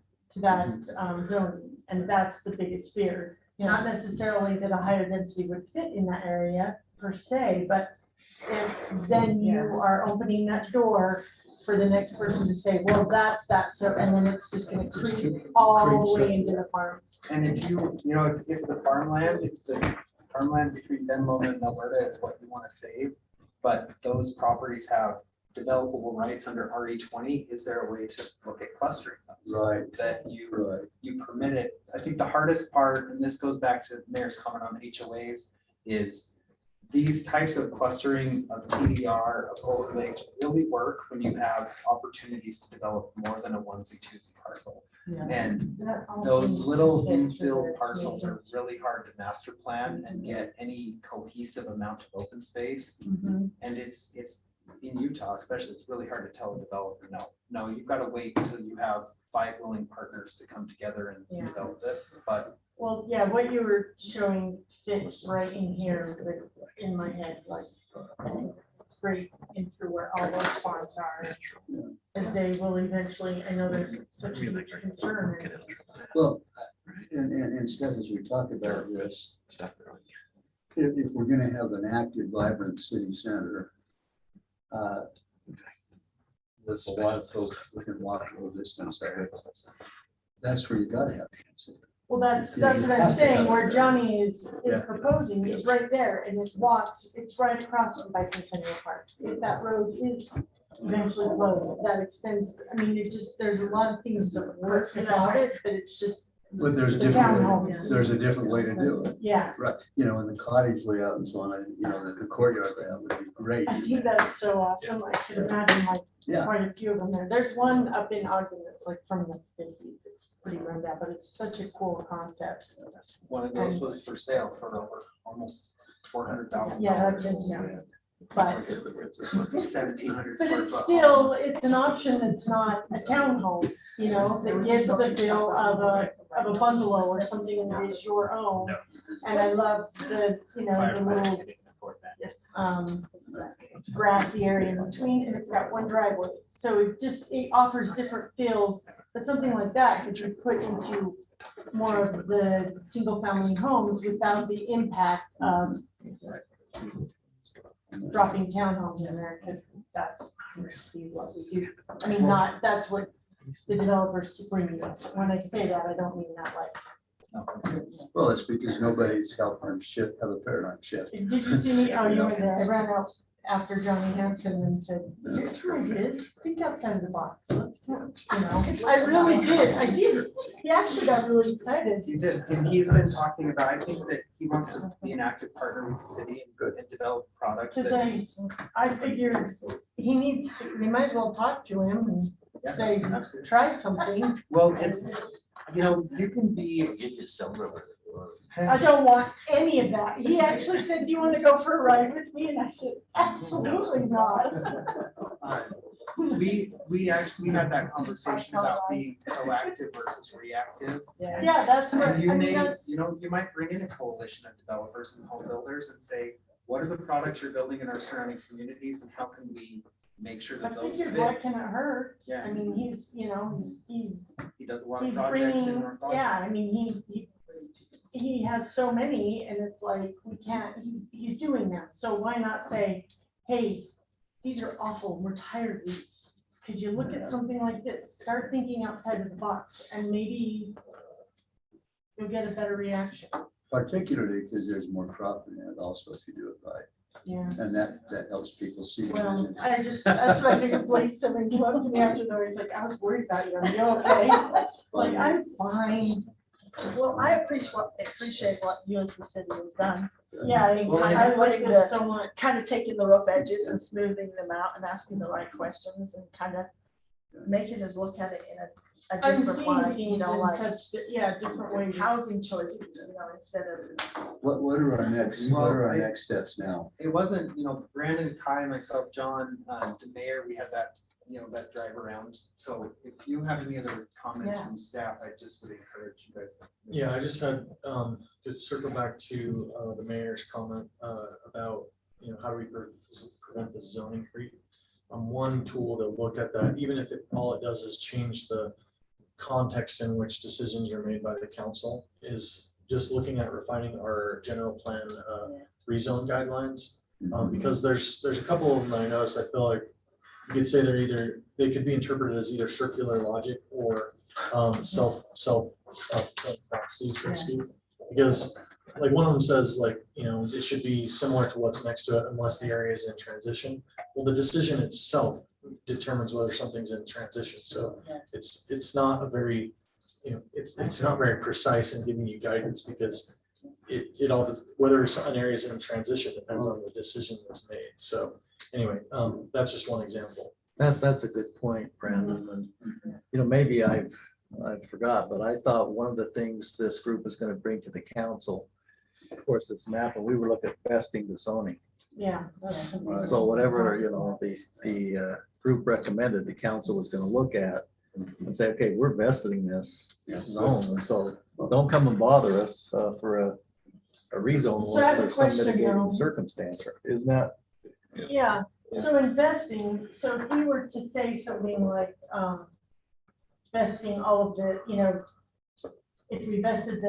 zoning, and that's the biggest fear. Not necessarily that a higher density would fit in that area per se, but it's then you are opening that door for the next person to say, well, that's that, so, and then it's just gonna creep all the way into the farm. And if you know, if the farmland between Ben Lomond and Alberta is what you want to save, but those properties have developable rights under RE20, is there a way to look at clustering those? Right. That you permit it. I think the hardest part, and this goes back to Mayor's comment on HOAs, is these types of clustering of TDR, of overlays really work when you have opportunities to develop more than a onesie-twosie parcel. And That all those seems little to fit infill the parcels community. are really hard to master plan and get any cohesive amount of open space. Mhm. And it's in Utah especially, it's really hard to tell a developer, no, you've got to wait until you have 5 willing partners to come together and develop this, but. Well, yeah, what you were showing fits right in here, with- in my head, like, it's great in through where all those farms are. As they will eventually, I know there's such a huge concern. Well, and Steph, as we talk about this, if we're gonna have an active, vibrant city center, there's a lot of folks within walkable distance of it. That's where you gotta have density. Well, that's Yeah, what you I'm have to saying, have where it. Johnny is Yeah. proposing, is right there, and it's walked, it's right across from Bicentennial Park. If that road is eventually closed, that extends, I mean, it just, there's a lot of things that work about it, but it's just, But there's The different, townhomes. there's a different way to do it. yeah. Right, you know, in the cottage layout and so on, you know, the courtyard layout would be great. I think that's so awesome. I could imagine like Yeah, quite a few of them there. There's one up in Ogden that's like from the 50s. It's pretty run down, but it's such a cool concept. One of those was for sale for over almost $400,000. Yeah, that's insane. But, 1,700 but square it's foot still, home. it's an option that's not a townhome, you know, that gives the feel of a bungalow or something that is your own. No. And I love the, you know, the Firefighter little can't even afford that. grassy area in between, and it's got one driveway. So it offers different feels, but something like that could be put into more of the single family homes without the impact of dropping townhomes in there, because that's seems to be what we do. I mean, that's what the developers keep bringing us. When I say that, I don't mean that like, No, that's good. Well, it's because nobody's helped them shift, have a paradigm shift. did you see me? Oh, you were there. I ran out after Johnny Hanson and said, here's some ideas, think outside the box, let's go, you know. I really did, I did. He actually got really excited. He did, and he's been talking about, I think that he wants to be an active partner with the city and develop product. Cause that- I figured he needs, we might as well talk to him and Yeah, say, absolutely. try something. Well, it's, you know, you can be. You just sell them. I don't want any of that. He actually said, do you want to go for a ride with me? And I said, absolutely not. We actually had that conversation about being proactive versus reactive. Yeah, that's what, And you I mean, may, that's, you know, you might bring in a coalition of developers and home builders and say, what are the products you're building in our surrounding communities and how can we make sure I that those figured what fit? can it hurt? Yeah. I mean, he's, you know, he's He does a lot of he's projects in bringing, North yeah, Ogden. I mean, he has so many and it's like, we can't, he's doing that. So why not say, hey, these are awful, we're tired of these. Could you look at something like this? Start thinking outside of the box and maybe you'll get a better reaction. Particularly because there's more crop in it also if you do it right. Yeah. And that helps people see. the Well, vision. I just, that's what I figured. Blake said when he came up to me after the, he's like, I was worried about you. Are you okay? It's like, I'm fine. Well, I appreciate what you as the city has done, Yeah, I like putting this the- so much. kind of taking the rough edges and smoothing them out and asking the right questions and kind of making us look at it in a I'm different seeing light, you things know, in like such, different ways. housing choices, you know, instead of. What are our next, what are our next steps now? It wasn't, you know, Brandon, Kai, myself, John, the mayor, we had that, you know, that drive around. So if you have any other comments Yeah. from staff, I just would encourage you guys. Yeah, I just had, to circle back to the mayor's comment about, you know, how do we prevent the zoning creep? One tool to look at that, even if all it does is change the context in which decisions are made by the council, is just looking at refining our general plan rezone guidelines. Because there's a couple of them that I noticed, I feel like you could say they could be interpreted as either circular logic or self proxy, so to speak. Because like one of them says, like, you know, it should be similar to what's next to it unless the area is in transition. Well, the decision itself determines whether something's in transition. So it's not a very, you know, it's not very precise in giving you guidance because it all, whether an area is in transition depends on the decision that's made. So anyway, that's just one example. That's a good point, Brandon. And, you know, maybe I forgot, but I thought one of the things this group is going to bring to the council, of course, this map, and we were looking at vesting the zoning. Yeah. So whatever, you know, the group recommended, the council was going to look at and say, okay, we're vesting this zone. And so don't come and bother us for a rezone So I have unless a there's some question, mitigating though. circumstance. Isn't that? Yeah, so investing, so if we were to say something like, vesting all of the, you know, if we vested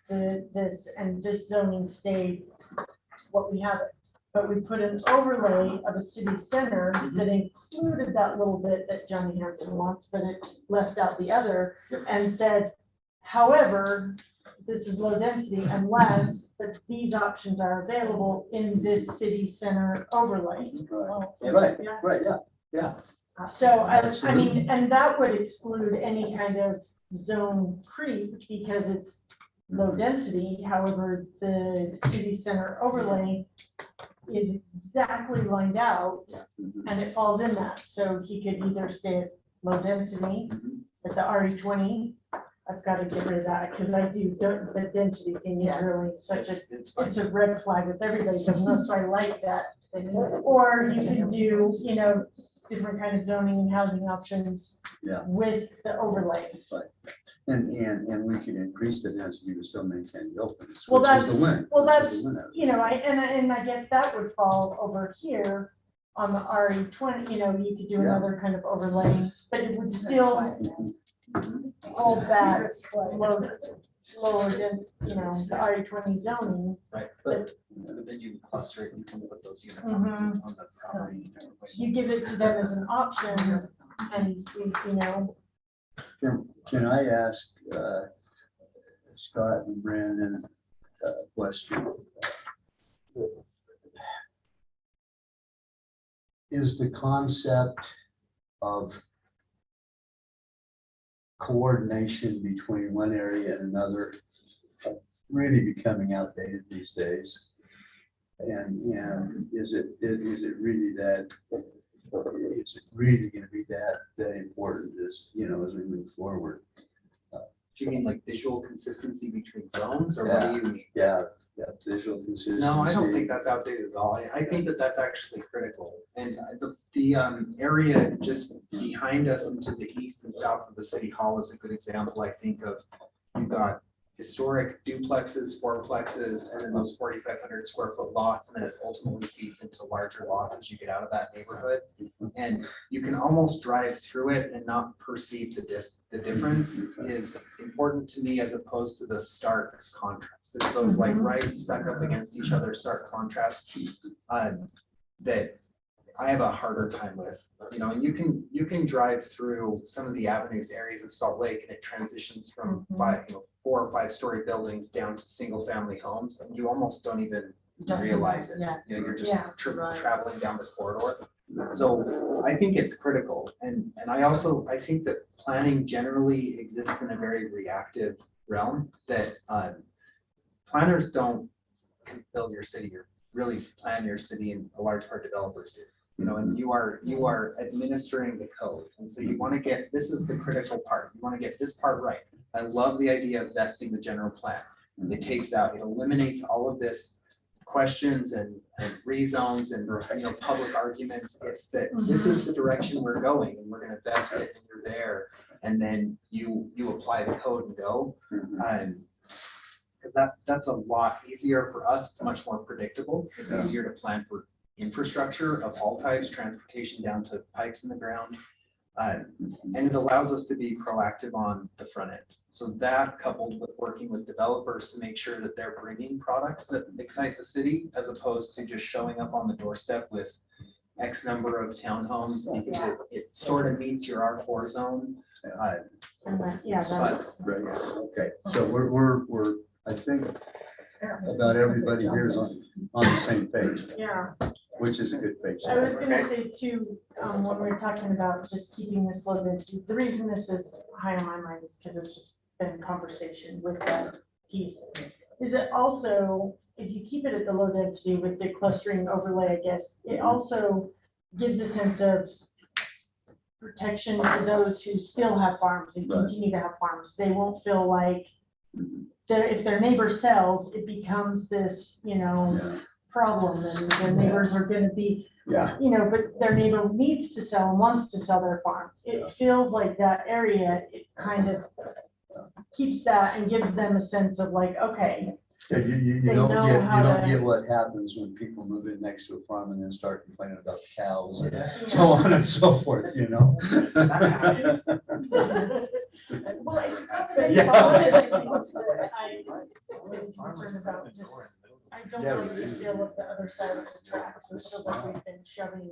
this and this zoning stayed what we have, but we put an overlay of a city center that included that little bit that Johnny Hanson wants, but it left out the other and said, however, this is low density unless, but these options are available in this city center overlay. Right, yeah. So I mean, and that would exclude any kind of zone creep because it's low density. However, the city center overlay is exactly lined out and it falls in that. So he could either stay at low density at the RE20. I've got to get rid of that because I do, the density thing is really such a, it's a red flag with everybody, so I like that. Or you can do, you know, different kind of zoning and housing options with the overlay. And we can increase the density to so many can be open. Well, which is that's, the win. well, Which is that's, the win of it. you know, and I guess that would fall over here on the RE20, you know, you could do another kind of overlay, but it would still hold that lower than, you know, the RE20 zoning. Right, But but then you cluster it, you can put those units Mhm. on the property. you give it to them as an option and, you know, Can I ask Scott and Brandon a question? Is the concept of coordination between one area and another really becoming outdated these days? And is it really that, is it really gonna be that important as, you know, as we move forward? Do you mean like visual consistency between zones, or what do you mean? Yeah, visual consistency. No, I don't think that's outdated at all. I think that that's actually critical. And the area just behind us and to the east and south of the city hall is a good example, I think, of, you've got historic duplexes, fourplexes, and then those 4,500 square foot lots, and then it ultimately feeds into larger lots as you get out of that neighborhood. And you can almost drive through it and not perceive the difference is important to me, as opposed to the stark contrast. It's those like right stuck up against each other stark contrasts that I have a harder time with, you know. And you can drive through some of the avenues areas of Salt Lake, and it transitions from 4 or 5 story buildings down to single family homes, and you almost don't even realize it. Yeah. You know, you're just Yeah, right. traveling down the corridor. So I think it's critical. And I think that planning generally exists in a very reactive realm, that planners don't build your city or really plan your city, and a large part developers do. You know, and you are administering the code. And so you want to get, this is the critical part. You want to get this part right. I love the idea of vesting the general plan. It takes out, it eliminates all of this questions and rezones and, you know, public arguments. It's that this is the direction we're going, and we're going to vest it, and you're there, and then you apply the code and go. Because that's a lot easier for us. It's much more predictable. It's easier to plan for infrastructure of all types, transportation down to pipes in the ground. And it allows us to be proactive on the front end. So that, coupled with working with developers to make sure that they're bringing products that excite the city, as opposed to just showing up on the doorstep with X number of townhomes, because it sort of meets your R4 zone. And that's. Right, okay, so we're, I think about everybody here is on the same page, Yeah. which is a good page. I was gonna say too, when we're talking about just keeping this low density, the reason this is high on my mind is because it's just been conversation with that piece. Is it also, if you keep it at the low density with the clustering overlay, I guess, it also gives a sense of protection to those who still have farms and continue to have farms. They won't feel like if their neighbor sells, it becomes this, you know, problem, and their neighbors are gonna be, you know, but their neighbor needs to sell and wants to sell their farm. It feels like that area, it kind of keeps that and gives them a sense of like, okay. Yeah, you They don't know get, how you don't to- get what happens when people move in next to a farm and then start complaining about cows and Yeah. so on and so forth, you know? Well, it's not that Yeah. one of the things that I've been concerned about, just, I don't like the feel of the other side of the tracks. It feels like we've been shoving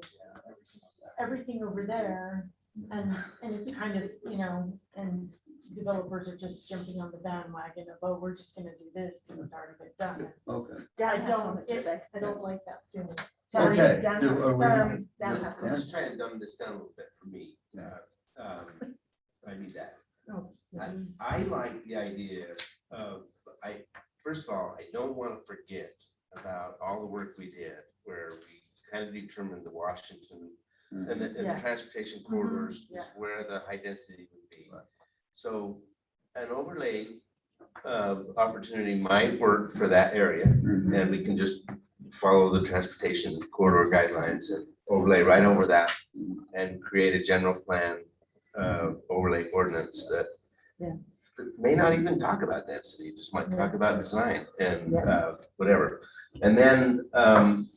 everything over there, and it's kind of, you know, and developers are just jumping on the bandwagon of, oh, we're just gonna do this because it's already been done. Okay. Dan has something to say. I don't like that feeling. Sorry, Okay. Dan Do- has, are we- sorry, Dan I'm has. just trying to dumb this down a little bit for me. I need that. Oh, please. I like the idea of, first of all, I don't want to forget about all the work we did where we kind of determined the Washington and the Yeah. transportation corridors yeah. is where the high density would be. So an overlay opportunity might work for that area, and we can just follow the transportation corridor guidelines and overlay right over that and create a general plan overlay ordinance that may not even talk about density, just might talk about design and whatever. And then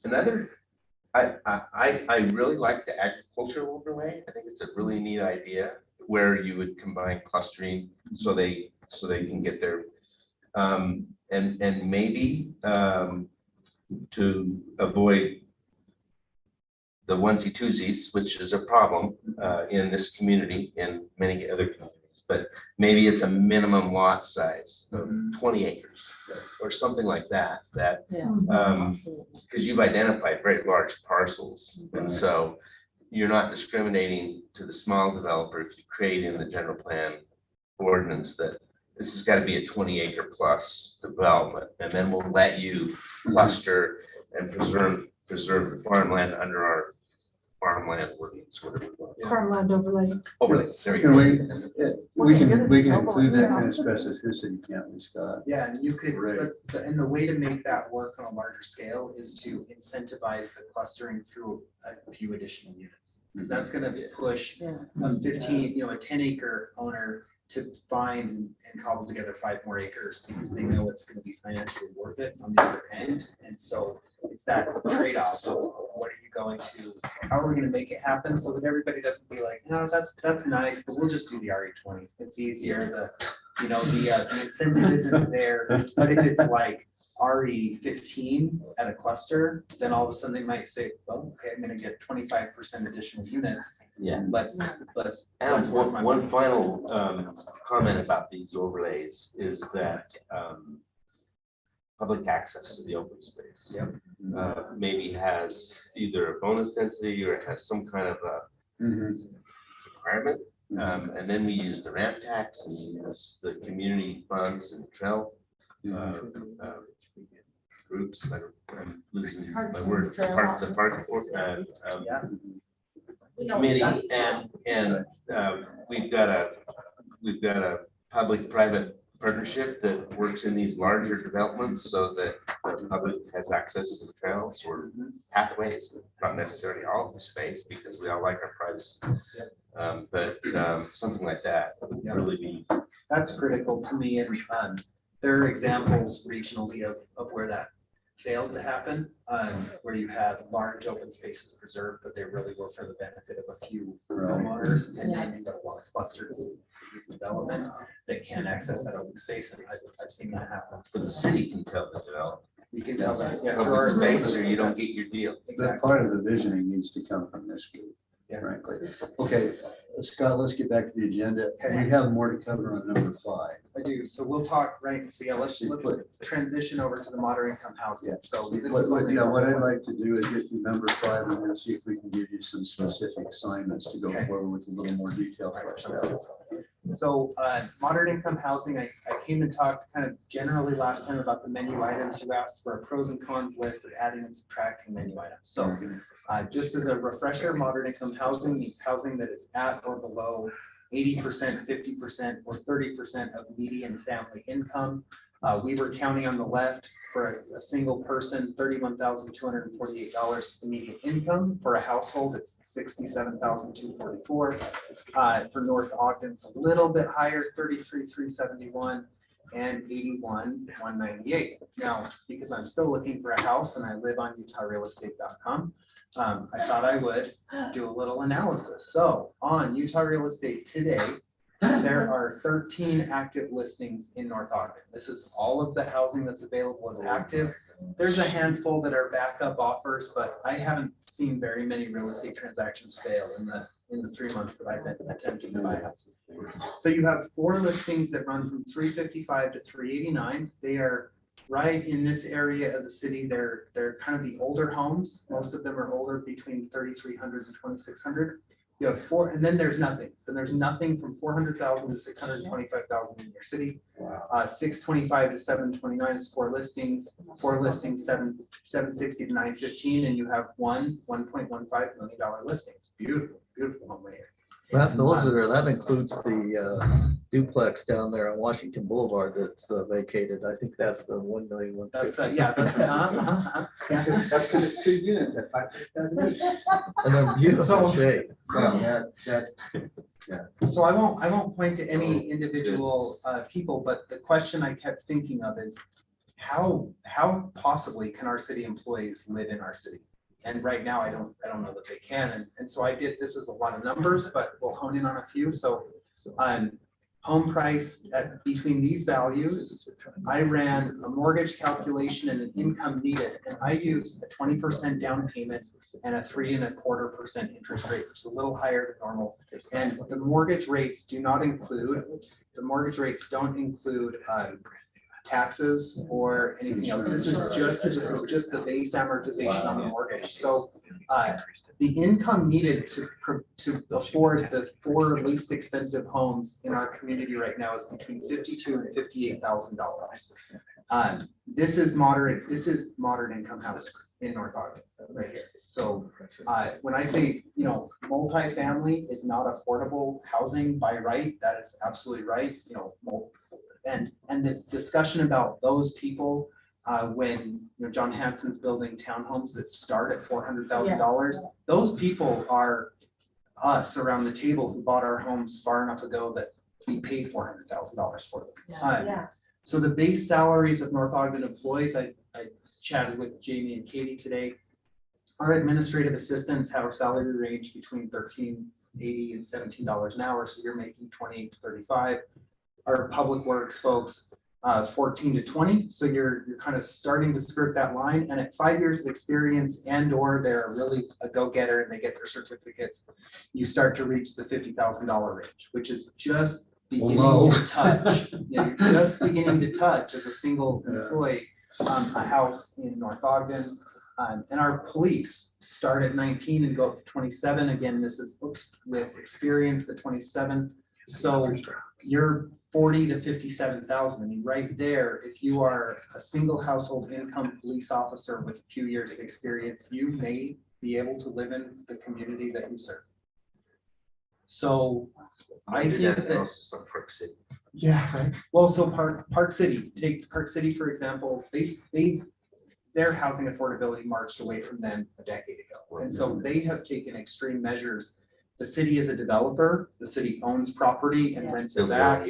another, I really like the agricultural overlay. I think it's a really neat idea where you would combine clustering so they can get there. And maybe to avoid the onesie twosies, which is a problem in this community, in many other communities. units, but maybe it's a minimum lot size of 20 acres or something like that, because you've identified very large parcels. And so you're not discriminating to the small developer if you create in the general plan ordinance that this has got to be a 20-acre plus development, and then we'll let you cluster and preserve the farmland under our farmland ordinance, whatever. Farmland overlay. Overlay, there you Can go. we can include that kind of specificity, can't we, Scott? Yeah, and you could, Right. and the way to make that work on a larger scale is to incentivize the clustering through a few additional units. Because that's gonna push a 15, a 10-acre owner to find and cobble together 5 more acres because they know it's gonna be financially worth it on the other end. And so it's that trade-off of what are you going to, how are we gonna make it happen so that everybody doesn't be like, no, that's nice, but we'll just do the RE20. It's easier, the incentive isn't there. But if it's like RE15 at a cluster, then all of a sudden they might say, well, okay, I'm gonna get 25% additional units. Yeah. Let's And work my one money. final comment about these overlays is that public access to the open space. Yep. Maybe has either a bonus density or it has some kind of a requirement. And then we use the ramp tax and we use the community funds and trail groups. I'm losing my word. The park committee, and we've got a public-private partnership that works in these larger developments so that the public has access to trails or pathways, not necessarily all of the space because we all like our privacy. But something like that would really be. That's critical to me, and there are examples regionally of where that failed to happen, where you had large open spaces preserved, but they really were for the benefit of a few homeowners, and then you got a lot of clusters development that can't access that open space, and I've seen that happen. So the city can tell the developer. You can tell that, yeah. through Public our space or agreement. you don't get your deal. That Exactly. part of the visioning needs to come from this group, Yeah. frankly. Okay, Scott, let's get back to the agenda. Okay. We have more to cover on number 5. I do, so we'll talk, right, so yeah, let's transition over to the moderate income housing, Yeah. so this What is. only- I'd like to do is get to number 5 and then see if we can give you some specific assignments to go Okay. forward with a little more detail for ourselves. So moderate income housing, I came and talked kind of generally last time about the menu items. You asked for a pros and cons list of adding and subtracting menu items. So just as a refresher, moderate income housing means housing that is at or below 80%, 50%, or 30% of median family income. We were counting on the left for a single person, $31,248 is the median income. For a household, it's $67,244. For North Ogden, it's a little bit higher, $33,371 and $81,198. Now, because I'm still looking for a house and I live on UtahRealEstate.com, I thought I would do a little analysis. So on Utah Real Estate today, there are 13 active listings in North Ogden. This is all of the housing that's available as active. There's a handful that are backup offers, but I haven't seen very many real estate transactions fail in the 3 months that I've been attempting to buy houses. So you have 4 listings that run from 355 to 389. They are right in this area of the city. They're kind of the older homes. Most of them are older, between 3,300 and 2,600. You have 4, and then there's nothing. Then there's nothing from 400,000 to 625,000 in your city. 625 to 729 is 4 listings. 4 listings, 760 to 915, and you have $1.15 million listings. Beautiful, beautiful home right here. That includes the duplex down there on Washington Boulevard that's vacated. I think that's the 1,150,000. That's yeah. That's yeah. That's because it's 2 units at $5,000 each. And they're beautiful So- shape. So I won't point to any individual people, but the question I kept thinking of is how possibly can our city employees live in our city? And right now, I don't know that they can. And so this is a lot of numbers, but we'll hone in on a few. So home price between these values, I ran a mortgage calculation and an income needed, and I used a 20% down payment and a 3.25% interest rate, which is a little higher than normal. And the mortgage rates do not include, the mortgage rates don't include taxes or anything else. This is just the base amortization on the mortgage. So the income needed to afford the 4 least expensive homes in our community right now is between $52,000 and $58,000. This is moderate income housing in North Ogden right here. So when I say, you know, multifamily is not affordable housing by right, that is absolutely right. You know, and the discussion about those people, when you know John Hanson's building townhomes that start at $400,000, those people are us around the table who bought our homes far enough ago that we paid $400,000 for them. So the base salaries of North Ogden employees, I chatted with Jamie and Katie today. Our administrative assistants have a salary range between $13.80 and $17 an hour, so you're making 28 to 35. Our public works folks, 14 to 20. So you're kind of starting to skirt that line. And at 5 years of experience and or they're really a go-getter and they get their certificates, you start to reach the $50,000 range, which is just beginning to touch. You're just beginning to touch as a single employee a house in North Ogden. And our police start at 19 and go up to 27. Again, this is with experience, the 27. So you're 40 to 57,000. I mean, right there, if you are a single household income police officer with a few years of experience, you may be able to live in the community that you serve. So I think that, Park City. yeah, right. Well, so Park City, take Park City, for example, their housing affordability marched away from them a decade ago. And so they have taken extreme measures. The city is a developer, the city owns property and rents it back.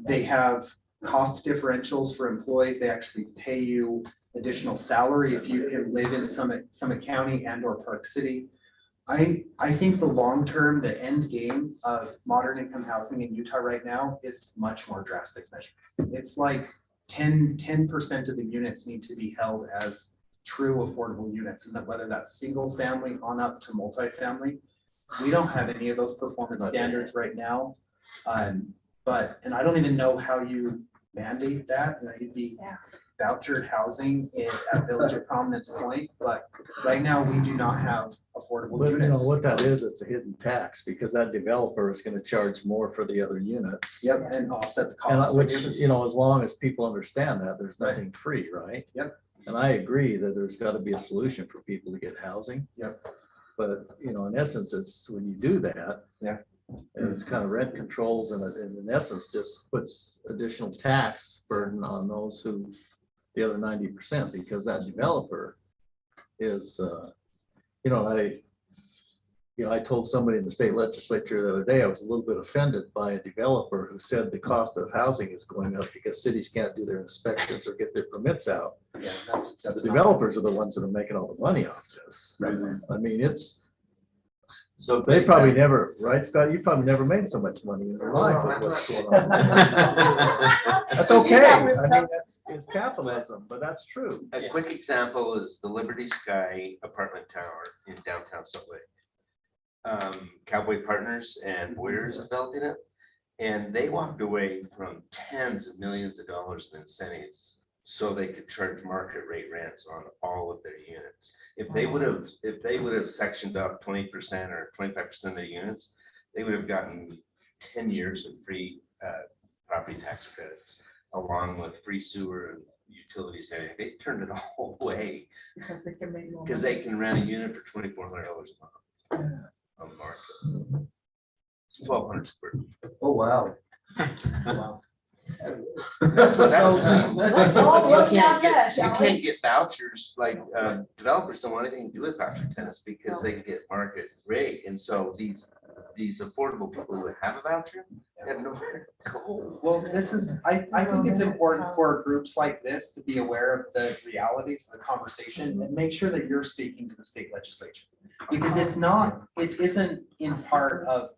They have cost differentials for employees. They actually pay you additional salary if you can live in Summit County and or Park City. I think the long-term, the end game of modern income housing in Utah right now is much more drastic measures. It's like 10% of the units need to be held as true affordable units, and that whether that's single family on up to multifamily. We don't have any of those performance standards right now. And I don't even know how you mandate that. You know, you'd be vouchered housing at Village of Prominence Point, but right now we do not have affordable But units. you know what that is, it's a hidden tax because that developer is going to charge more for the other units. Yep, and offset the And cost. which, you know, as long as people understand that, there's nothing free, right? Yep. And I agree that there's got to be a solution for people to get housing. Yep. But, you know, in essence, it's when you do that. Yeah. And it's kind of rent controls and in essence just puts additional tax burden on those who, the other 90%, because that developer is, I told somebody in the state legislature the other day, I was a little bit offended by a developer who said the cost of housing is going up because cities can't do their inspections or get their permits out. Yeah, that's The developers are the ones that are making all the money off this. Right. I mean, it's, So they probably never, right, Scott? You probably never made so much money in your life with what's going on. That's okay. I mean, it's capitalism, but that's true. A quick example is the Liberty Sky apartment tower in downtown Salt Lake. Cowboy Partners and Boyers developing it, and they walked away from tens of millions of dollars in incentives so they could charge market rate rents on all of their units. If they would have sectioned up 20% or 25% of their units, they would have gotten 10 years of free property tax credits along with free sewer and utilities and everything. They turned it all away Because they can make more. because they can rent a unit for $2,400 a month on the market. 1,200 square feet. Oh, wow. wow. Let's all look at that, You shall we? can't get vouchers, like developers don't want anything to do with voucher tenants because they can get market rate. And so these affordable people who have a voucher have nowhere to go. Well, I think it's important for groups like this to be aware of the realities of the conversation and make sure that you're speaking to the state legislature. Because it isn't in part of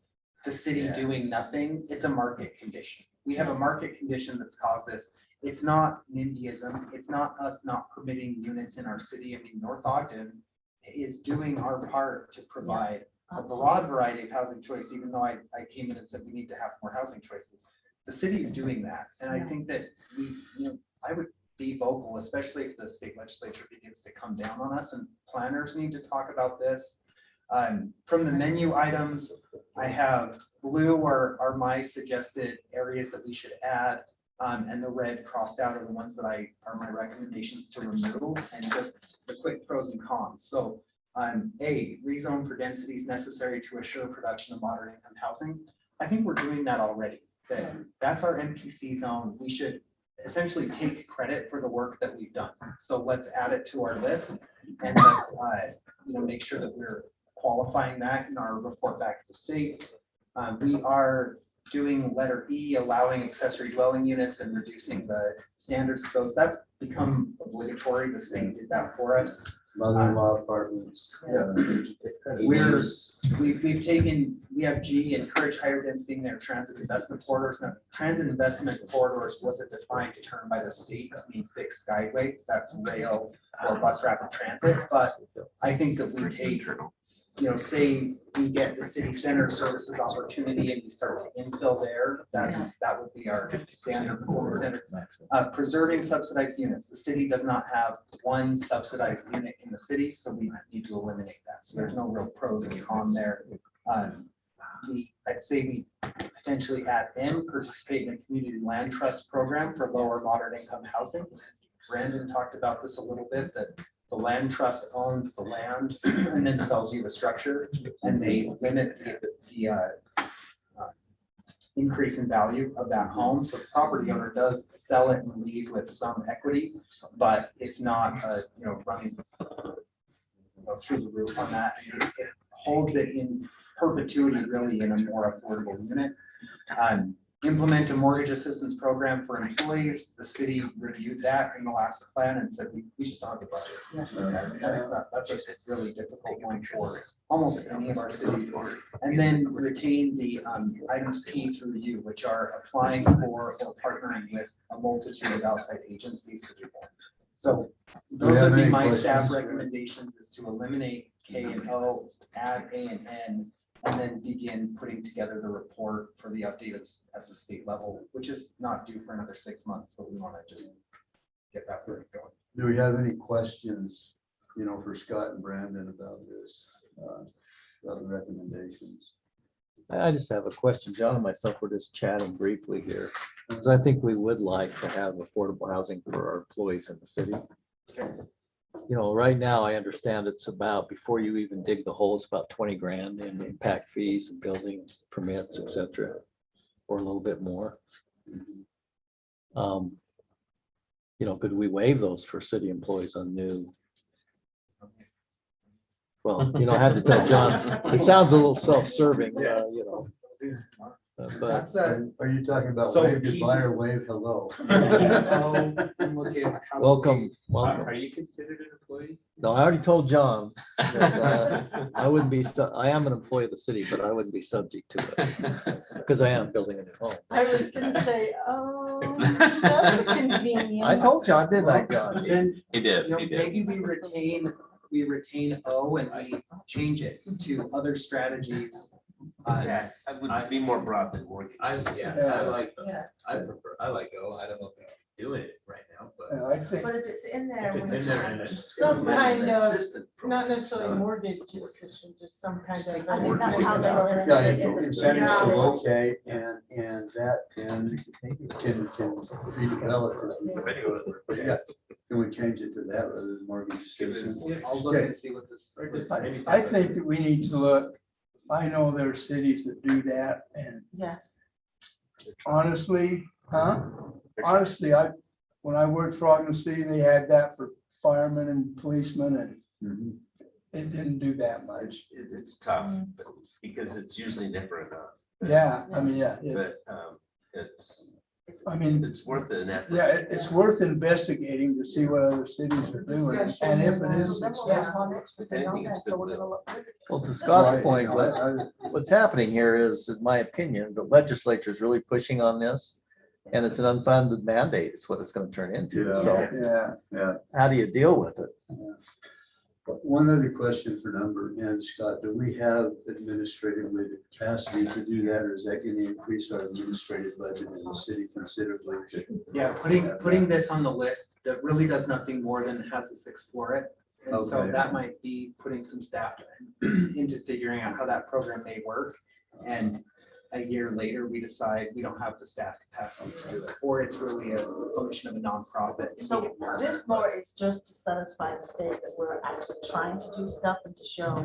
the city Yeah. doing nothing. It's a market condition. We have a market condition that's caused this. It's not NIMBYism. It's not us not permitting units in our city. I mean, North Ogden is doing our part to provide a broad variety of housing choice, even though I came in and said we need to have more housing choices. The city is doing that. And I think that I would be vocal, especially if the state legislature begins to come down on us, and planners need to talk about this. From the menu items, I have blue are my suggested areas that we should add. And the red crossed out are the ones that are my recommendations to remove, and just the quick pros and cons. So A, rezone for densities necessary to assure production of moderate income housing. I think we're doing that already. That's our MPC zone. We should essentially take credit for the work that we've done. So let's add it to our list, and let's make sure that we're qualifying that in our report back to the state. We are doing letter E, allowing accessory dwelling units and reducing the standards of those. That's become obligatory. The state did that for us. Mother-in-law apartments. We have G, encourage higher density in their transit investment corridors. Now, transit investment corridors was a defined term by the state to mean fixed guideway. That's rail or bus rapid transit. But I think that we take, say we get the city center services opportunity and we start to infill there, that would be our standard. Preserving subsidized units. The city does not have one subsidized unit in the city, so we need to eliminate that. So there's no real pros and cons there. I'd say we potentially add N, participate in a community land trust program for lower moderate income housing. Brandon talked about this a little bit, that the land trust owns the land and then sells you the structure, and they limit the increase in value of that home. So the property owner does sell it and leave with some equity, but it's not running through the roof on that. It holds it in perpetuity, really, in a more affordable unit. Implement a mortgage assistance program for employees. The city reviewed that in the last plan and said we just don't have the budget. That's a really difficult one for almost any of our cities. And then retain the items P through U, which are applying for or partnering with a multitude of outside agencies to do that. So those would be my staff recommendations, is to eliminate K and O, add A and N, and then begin putting together the report for the update at the state level, which is not due for another 6 months, but we want to just get that work going. Do we have any questions, for Scott and Brandon about this, about the recommendations? I just have a question. John and myself were just chatting briefly here, because I think we would like to have affordable housing for our employees in the city. Right now, I understand it's about, before you even dig the hole, it's about 20 grand in impact fees and building permits, et cetera, or a little bit more. Could we waive those for city employees on new? Well, I had to tell John, it sounds a little self-serving, but Are you talking about So wave goodbye or wave hello? And look at how welcome. Are you considered an employee? No, I already told John that I wouldn't be, I am an employee of the city, but I wouldn't be subject to it because I am building a new home. I was gonna say, that's a convenience. I told John, didn't I, John? Then He did. maybe we retain O and we change it to other strategies. Yeah, I would be more broad than mortgage. I like, Yeah. I like O. I don't know if they're doing it right now, but. I think, But if it's in there. If it's in there and it's. Some kind of, Assistant not program. necessarily mortgage assistance, just some kind of. I think that's how they were. Yeah, incentives to locate and that can be relative. Yeah, can we change it to that rather than mortgage assistance? I'll look and see what this. I think that we need to look, I know there are cities that do that, and Yeah. honestly, when I worked for Ogden City, they had that for firemen and policemen, and Mhm. it didn't do that much. It's tough, but because it's usually never enough. Yeah, I mean, yeah, it's, But it's, I mean, It's worth an effort. yeah, it's worth investigating to see what other cities are doing, and if it is successful. Well, to Scott's Right. point, I- what's happening here is, in my opinion, the legislature is really pushing on this. And it's an unfunded mandate is what it's gonna turn into. Yeah. So Yeah, how do you deal with it? But one other question for number N, Scott, do we have administratively the capacity to do that, or is that going to increase our administrative budget in the city considerably? Yeah, putting this on the list, that really does nothing more than has us explore it. And so Okay. that might be putting some staff into figuring out how that program may work. And a year later, we decide we don't have the staff capacity to do it, or it's really a function of a nonprofit. So this more is just to satisfy the state that we're actually trying to do stuff and to show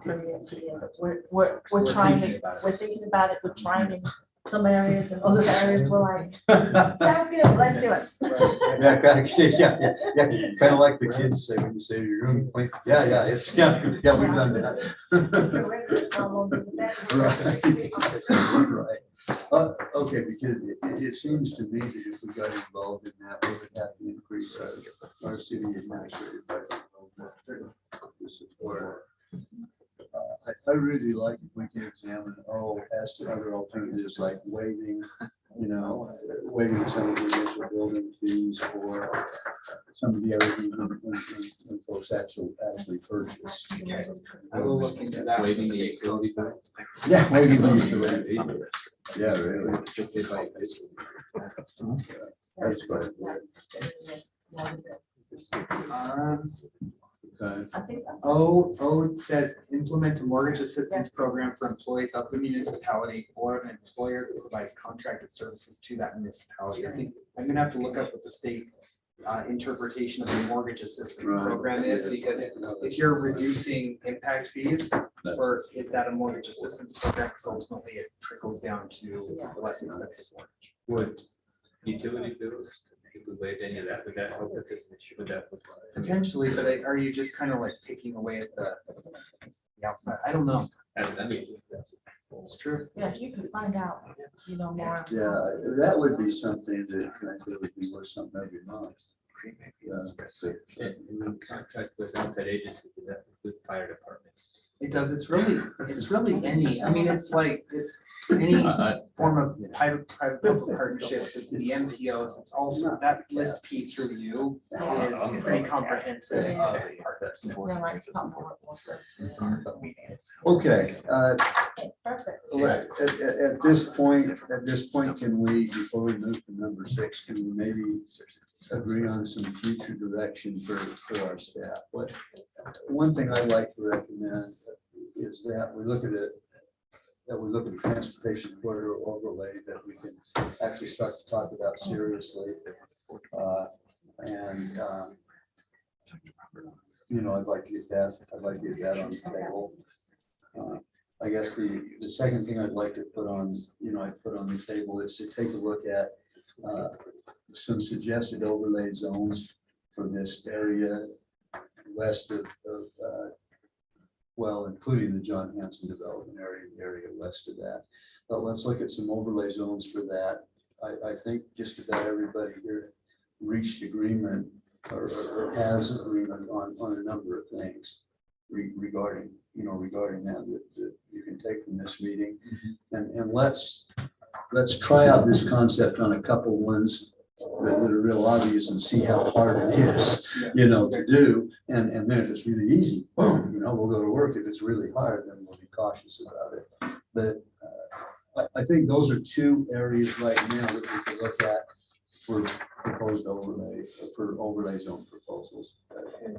community and that we're We're trying thinking to, about it. we're thinking about it, we're trying in some areas and other areas we're like, sounds good, let's do it. Yeah, kind of like the kids say when you say your room clean. Yeah, it's, yeah, we've done that. Right. Okay, because it seems to me that if we got involved in that, we would have to increase our city administrative budget. To support. I really like if we can examine, as to other alternatives like waiving, waiving some of the initial building fees or some of the other things when folks actually purchase. I will look into that. Waiving the utility bill. Yeah, maybe the utility. Yeah, really. That's quite good. I think that's. It says implement a mortgage assistance program for employees of the municipality or an employer that provides contracted services to that municipality. I think I'm gonna have to look up what the state interpretation of the mortgage assistance Right. program is, because if you're reducing impact fees, or is that a mortgage assistance program? Because ultimately it trickles down to a less expensive mortgage. Would utility bills, if we waived any of that, would that help with this issue? Would that? Potentially, but are you just kind of like picking away at the outside? I don't know. I mean, It's true. Yeah, if you could find out, more. Yeah, that would be something that frankly would be worth something every month. and contract with outside agencies, does that include fire department? It does. It's really any, I mean, it's any form of private public partnerships. It's the MPOs. It's also that list P through U is pretty comprehensive of partners. Yeah, like, something more service. Okay, Perfect. at this point, can we, before we move to number 6, can we maybe agree on some future direction for our staff? One thing I'd like to recommend is that we look at the transportation corridor overlay that we can actually start to talk about seriously. I'd like to get that on the table. I guess the second thing I'd like to put on the table is to take a look at some suggested overlay zones for this area west of including the John Hanson development area, the area west of that. But let's look at some overlay zones for that. I think just about everybody here reached agreement or has agreement on a number of things regarding that you can take from this meeting. And let's try out this concept on a couple ones that are real obvious and see how hard it is, to do. And then if it's really easy, boom, we'll go to work. If it's really hard, then we'll be cautious about it. But I think those are two areas right now that we can look at for proposed overlay zone proposals.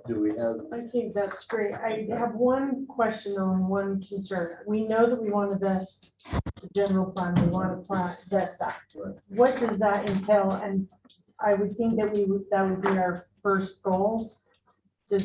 Do we have? I think that's great. I have one question on one concern. We know that we want to vest the general plan, we want to vest that. Right. What does that entail? And I would think that that would be our first goal. Do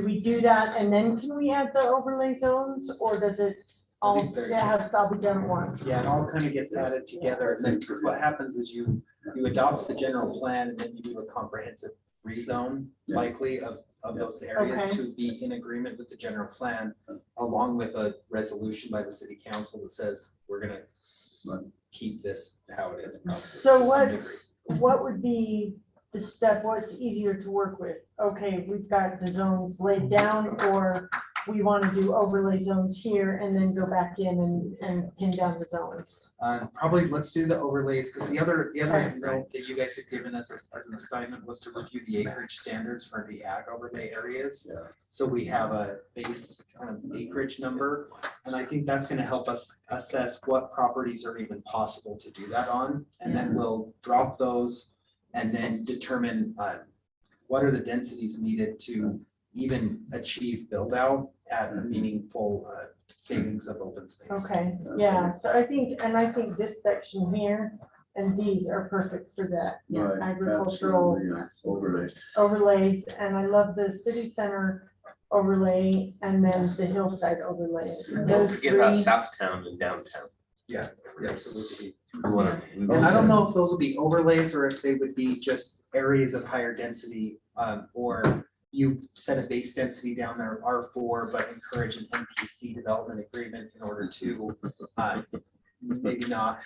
we do that and then can we add the overlay zones, or does it all, it has to all be done at once? Yeah, it all kind of gets added together. And then because what happens is you adopt the general plan and then you do a comprehensive rezone likely of those areas Okay. to be in agreement with the general plan, along with a resolution by the city council that says we're gonna keep this how it is. probably, So to some degree. what would be the step, what's easier to work with? Okay, we've got the zones laid down, or we want to do overlay zones here and then go back in and pin down the zones. Probably let's do the overlays, because the other Okay. note that you guys had given us as an assignment was to review the acreage standards for the ag overlay areas. Yeah. So we have a base kind of acreage number, and I think that's gonna help us assess what properties are even possible to do that on. And then we'll drop those and then determine what are the densities needed to even achieve build out at a meaningful savings of open space. Okay, yeah, so I think this section here and these are perfect for that. Right, Agricultural absolutely, yeah, overlays. overlays, and I love the city center overlay and then the hillside overlay. Don't Those forget about three, Southtown and downtown. Yeah, so those would be. We wanna- we And I don't wanna- know if those will be overlays or if they would be just areas of higher density, or you set a base density down there, R4, but encourage an NPC development agreement in order to, maybe not.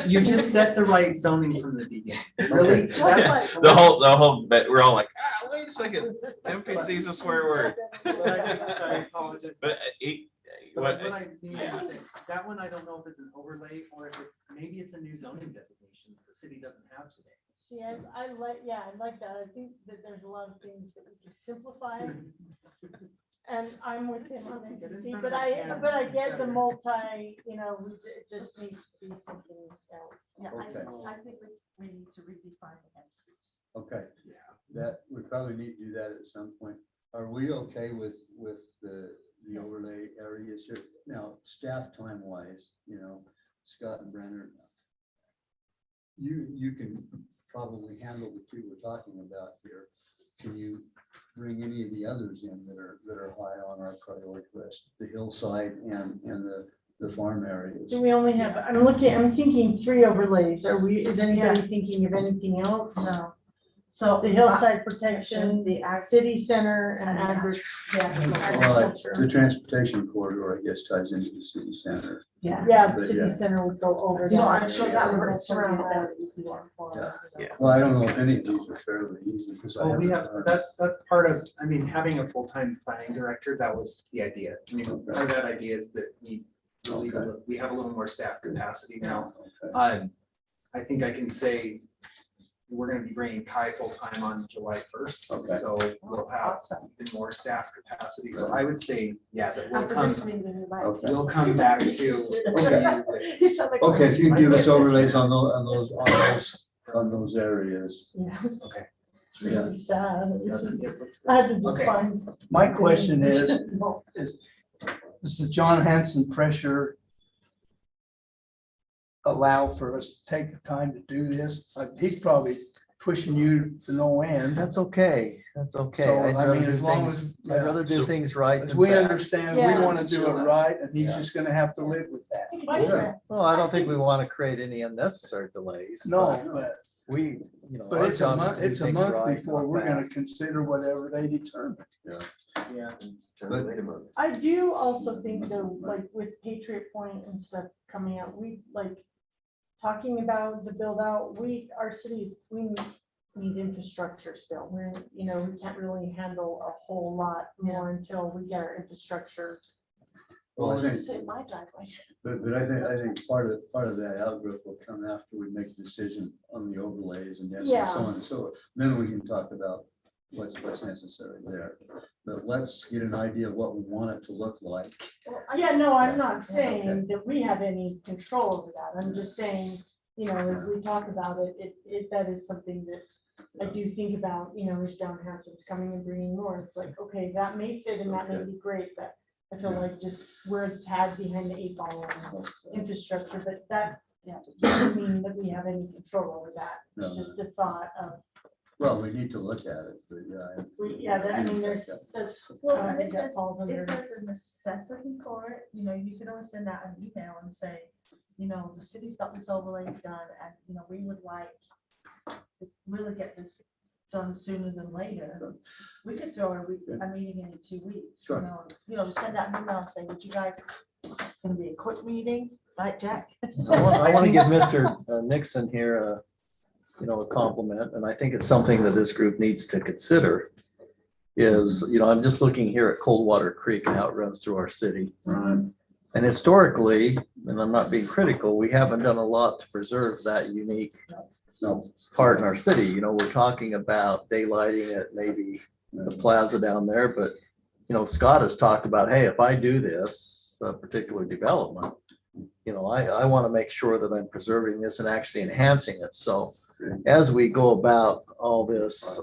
You just set the right zoning from the beginning. Really? That's- The whole, but we're all like, wait a second, NPC is a swear word. Sorry, I apologize. But But what, what I mean is that one, I don't know if it's an overlay or if it's, maybe it's a new zoning designation that the city doesn't have today. see, I like that. I think that there's a lot of things that we could simplify. And I'm with him on Get in NPC, front but of the camera. I get the multi, it just needs to be something else. Yeah, Okay. I think we need to redefine the entities. Okay, Yeah. that, we probably need to do that at some point. Are we okay with the overlay areas here? Now, staff time wise, Scott and Brenner, you can probably handle the two we're talking about here. Can you bring any of the others in that are high on our priority list, the hillside and the farm areas? Do we only have, I'm thinking 3 overlays. Is anybody thinking of anything else? No. So The hillside protection, the ag, city center and And agriculture. The transportation corridor, I guess, ties into the city center. yeah. Yeah, the But city yeah. center would go over. So that. I'm sure that would Yeah. be something that would be more for. Yeah. Well, I don't know if any of these are fairly easy because I Well, we haven't have, done- that's part of, having a full-time planning director, that was the idea. Part of that idea is that we have a little more staff capacity now. Okay. I think I can say we're gonna be bringing Kai full-time on July 1st. Okay. So we'll have Awesome. even more staff capacity. So I would say, yeah, that we'll After come, this meeting, we might. Okay. we'll come back to. He sounded like- Okay, if you can give us overlays on those areas. Yes. Okay. It's really sad. That's- I had to just Okay. find. My question is does the John Hanson pressure allow for us to take the time to do this? He's probably pushing you to no end. That's okay. That's okay. So, I'd I rather mean, do as long things- as, I'd rather do So- things right. as than we fast. understand, we Yeah. want to do it right, and he's Yeah. just gonna have to live with that. Yeah. Well, I don't think we want to create any unnecessary delays. No, but but, We, but our it's a job is month, to do it's a things month right, before not we're gonna fast. consider whatever they determine. Yeah. Wait a minute. I do also think though, like with Patriot Point and stuff coming out, we like talking about the build out, our city, we need infrastructure still. We can't really handle a whole lot more until we get our infrastructure. Well, I think, Just hit my driveway. but I think part of that outgrowth will come after we make the decision on the overlays and then so Yeah. on and so forth. Then we can talk about what's necessary there. But let's get an idea of what we want it to look like. Yeah, no, I'm not saying that we have any control over that. I'm just saying, as we talk about it, that is something that I do think about, as John Hanson's coming and bringing more. It's like, okay, that may fit and that may be great, but I feel like just we're a tad behind the 8 ball on infrastructure, but that doesn't mean that we have any control over that. It's No. just the thought of, Well, we need to look at it, but yeah. that's, Well, I and think if that there's, falls under. if there's a necessity for it, you can always send out an email and say, the city's got this overlays done and, we would like to really get this done sooner than later, we could throw a meeting in 2 weeks, Sure. send out an email and say, would you guys, it's gonna be a quick meeting, right, Jack? I want to give Mr. Nixon here a compliment, and I think it's something that this group needs to consider. Is, I'm just looking here at Coldwater Creek and how it runs through our city. And historically, and I'm not being critical, we haven't done a lot to preserve that unique No. part in our city. We're talking about daylighting it, maybe the plaza down there, but, Scott has talked about, hey, if I do this particular development, I want to make sure that I'm preserving this and actually enhancing it. So as we go about all this,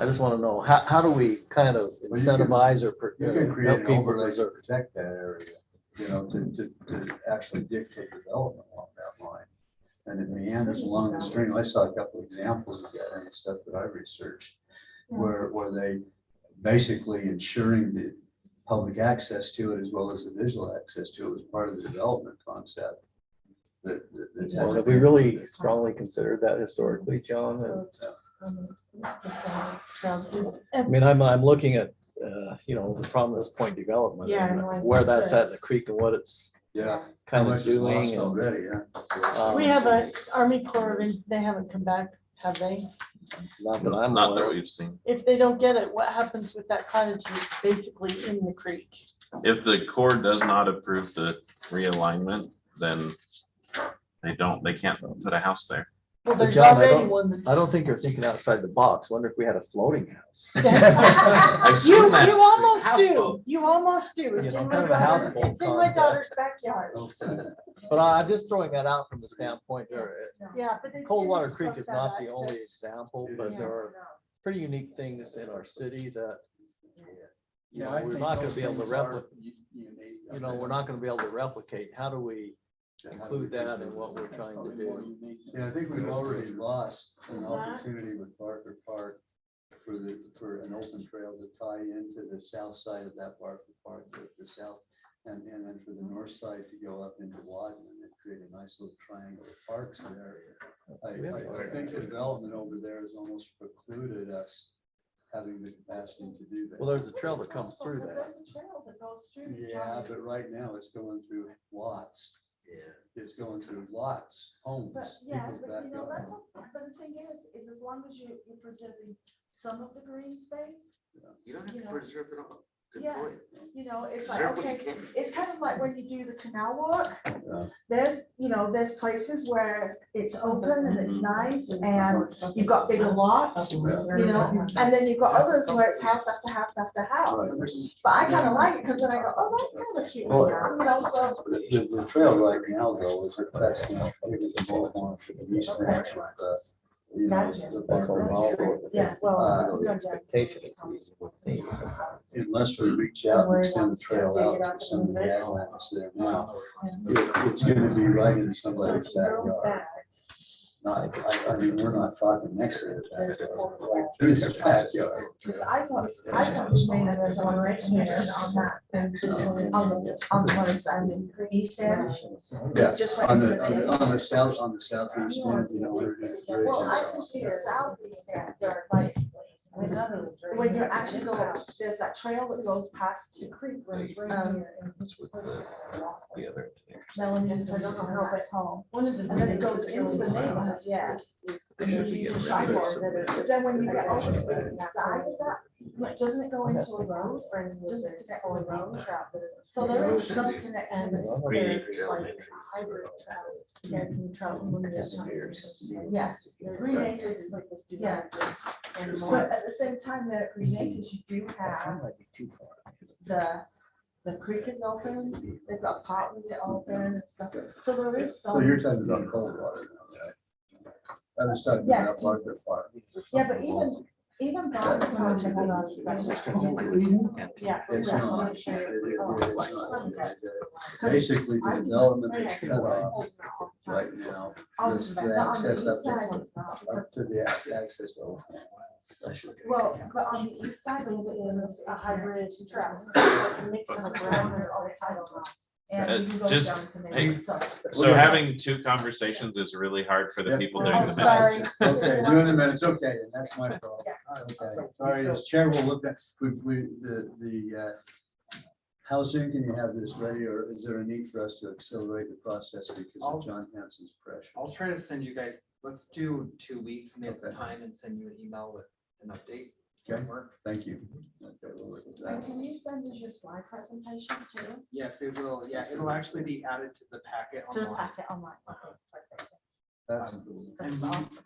I just want to know, how do we kind of Well, you can- incentivize or You can create help an people overlay to preserve? protect that area, to actually dictate development along that line. And it meanders along the stream. I saw a couple examples of that and stuff that I researched, where they basically ensuring the public access to it as well as the visual access to it was part of the development concept. Well, have we really strongly considered that historically, John? I mean, I'm looking at, the Promise Point development, Yeah, I and know, I where think that's so. at in the creek and what it's Yeah. kind How of much is lost doing. and, already, yeah. We have a Army Corps, and they haven't come back, have they? Not that I'm Not that aware of. we've seen. If they don't get it, what happens with that cottage that's basically in the creek? If the court does not approve the realignment, then they can't put a house there. Well, But there's John, already one that's. I don't think you're thinking outside the box. Wonder if we had a floating house. I've You, seen that. you almost do, Houseboat. you almost do. It's in kind my of a daughter's, houseboat it's in my concept. daughter's backyard. But I'm just throwing that out from the standpoint there. Yeah, but it. Coldwater it's Creek supposed is to have not the only access. example, but Yeah. there are pretty unique things in our city that, I we're think not gonna those be able to things are replicate, unique. we're not gonna be able to replicate. How do we include that in what we're trying to do? Yeah, I think we've already lost an opportunity with Barker Park for an open trail to tie into the south side of that Barker Park, the south, and then for the north side to go up into Wadman and create a nice little triangle of parks there. I think the development over there has almost precluded us having the capacity to do that. Well, there's a trail that comes through that. There's a trail that goes through. Yeah, but right now it's going through lots. It's going through lots, homes, But yeah, people's but backyards. but the thing is as long as you're preserving some of the green space, You don't have You to know, preserve it all. Good yeah. point. It's like, Preserve what you okay, can. it's kind of like when you do the canal walk. Yeah. There's places where it's open and it's nice and you've got bigger lots, and then you've got others where it's house after house after house. But I kind of like it because then I go, oh, that's kind of a cute layout, so. The trail right now though is a best, maybe the both one for the east branch of, the Barker Hollow. Yeah, well, The expectation is easy with things. Unless we reach out and extend the trail out for some of the gas lines there now, it's gonna be right in somebody's backyard. Not, I mean, we're not talking next to it, right through the backyard. I thought we made an acceleration on that, and this one is on the one side, east end. Yeah, Just right on to the southeast end, underneath the bridge. Well, I can see the southeast end, there, like, when you're actually going, there's that trail that goes past the creek. The other engineers. Melanie's, I don't know how it's home. One of the. And then it goes into the neighborhood, yes. They should be getting rid of it. But then when you get over to the side of that, like, doesn't it go into a road? Doesn't it connect with a road? So there is some connection. Green Acres Elementary. Hybrid travel. Yeah, can you travel when there's Yes, Green Acres is like this, yeah. But at the same time, there at Green Acres, you do have the creek is open, they've got part of it open and stuff. So there is some. So you're talking about Coldwater now, right? I was talking Yes. about Barker Park. Yeah, but even Barker Park, I think, Yeah. It's Yeah. not. Basically, the development is cut off right now. This, the access up to the access to. Well, but on the east side of it is a hybrid travel. Like a mix of a brown and all the title. And we can go just- down to hey, neighbors, so. So having two conversations is really hard for the Yeah. people Oh, doing the sorry. minutes. Okay, doing the minutes, okay, and that's my fault. Yeah. Okay, sorry, as chair will look at, how soon can you have this ready, or is there a need for us to accelerate the process because of John Hanson's pressure? I'll try to send you guys, let's do 2 weeks, make the Okay. time and send you an email with an update. Okay. Work. Thank you. Okay, we'll look at And that. can you send us your slide presentation too, Yes, it will. Yeah, it'll actually be added to the packet to the online. packet online? Okay. That's cool. And That's awesome.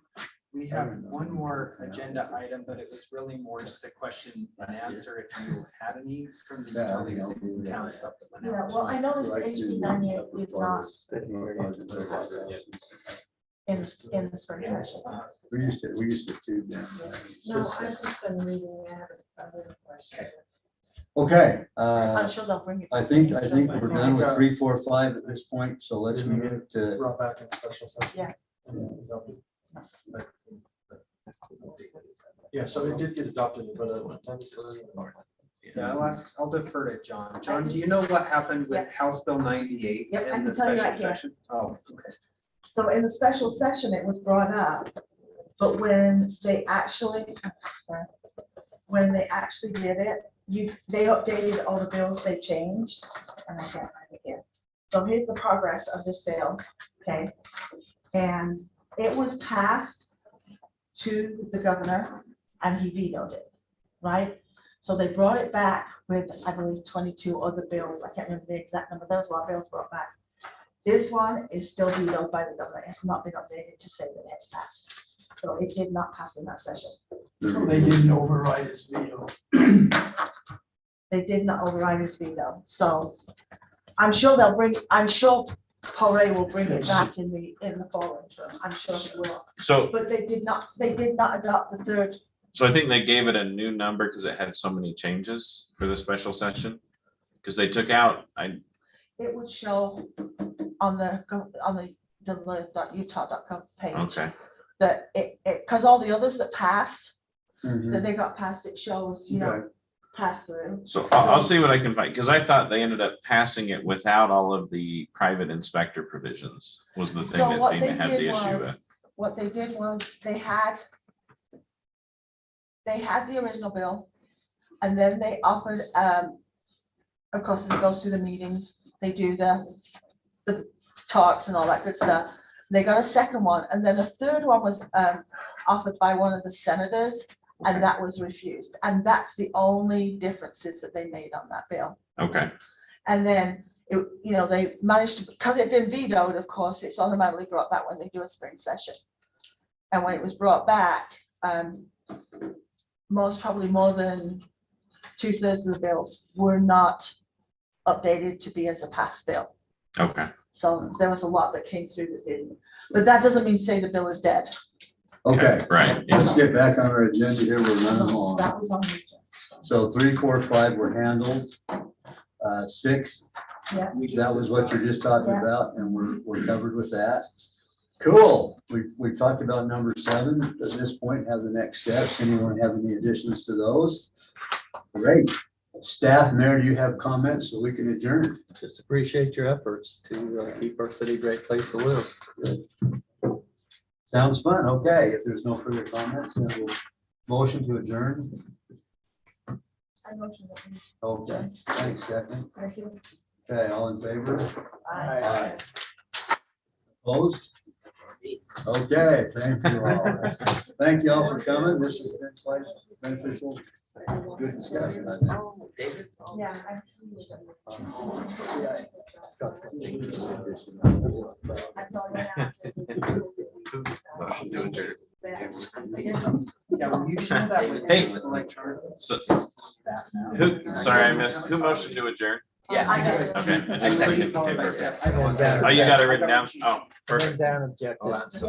we have one more agenda item, but it was really more just a question and answer if you had any from the Yeah, utilities I'll do and town that. stuff that went Yeah, out. well, I noticed the HB 98 is not in the spring session. We used to do that. No, I've just been reading that. Other questions. Okay, I'm sure they'll bring it. I think we're done with 3, 4, 5 at this point, so let's move to. Brought back in special session. Yeah. Yeah, so it did get adopted, but. Yeah, I'll defer to John. John, do you know what happened with House Bill 98 Yep, I in can the tell you special right here. session? Oh, okay. So in the special session, it was brought up, but when they actually did it, they updated all the bills they changed, and I can't find it here. So here's the progress of this bill, okay? And it was passed to the governor, and he vetoed it, right? So they brought it back with, I believe, 22 other bills. I can't remember the exact number. There was a lot of bills brought back. This one is still vetoed by the governor. It's not been updated to say that it's passed. So it did not pass in that session. They didn't override his veto. They did not override his veto. So I'm sure Paul Ray will bring it back in the fall interim. I'm sure he will. So, But they did not adopt the third. so I think they gave it a new number because it had so many changes for the special session. Because they took out, It would show on the utah.gov page. okay, That because all the others that passed, Mhm. that they got passed, it shows, Okay. pass through. so I'll see what I can find, because I thought they ended up passing it without all of the private inspector provisions was the thing So that what FEMA they had the did issue was, with. what they did was, they had the original bill, and then they offered, of course, it goes through the meetings, they do the talks and all that good stuff. They got a second one, and then a third one was offered by one of the senators, and that was refused. And that's the only differences that they made on that bill. Okay, And then, they managed to, because it'd been vetoed, of course, it's automatically brought back when they do a spring session. And when it was brought back, probably more than 2/3 of the bills were not updated to be as a passed bill. okay. So there was a lot that came through that didn't. But that doesn't mean say the bill is dead. Okay, Right. let's get back on our agenda here. We're running along. That was on the agenda. So 3, 4, 5 were handled. 6, that was what you're just talking Yeah. about, and we're covered with that. Cool. We've talked about number 7 at this point, have the next steps. Anyone have any additions to those? Great. Staff, Mayor, do you have comments so we can adjourn? Just appreciate your efforts to keep our city a great place to live. Sounds fun. Okay, if there's no further comments, then we'll motion to adjourn. I motion that we- Okay, thanks, second. Thank you. Okay, all in favor? Aye. Opposed? Okay, thank you all. Thank you all for coming. This has been quite beneficial. Good discussion. I think. Yeah. I- That's all I have. Yeah, will you share that with Hey. electronic So, staff now? sorry, I missed, who motioned to adjourn? Yeah, I got it. Okay. I I just saw you seconded. call it Okay, by perfect. step. I don't want that. Oh, you got it written down? Oh, perfect. Down objective. Yes.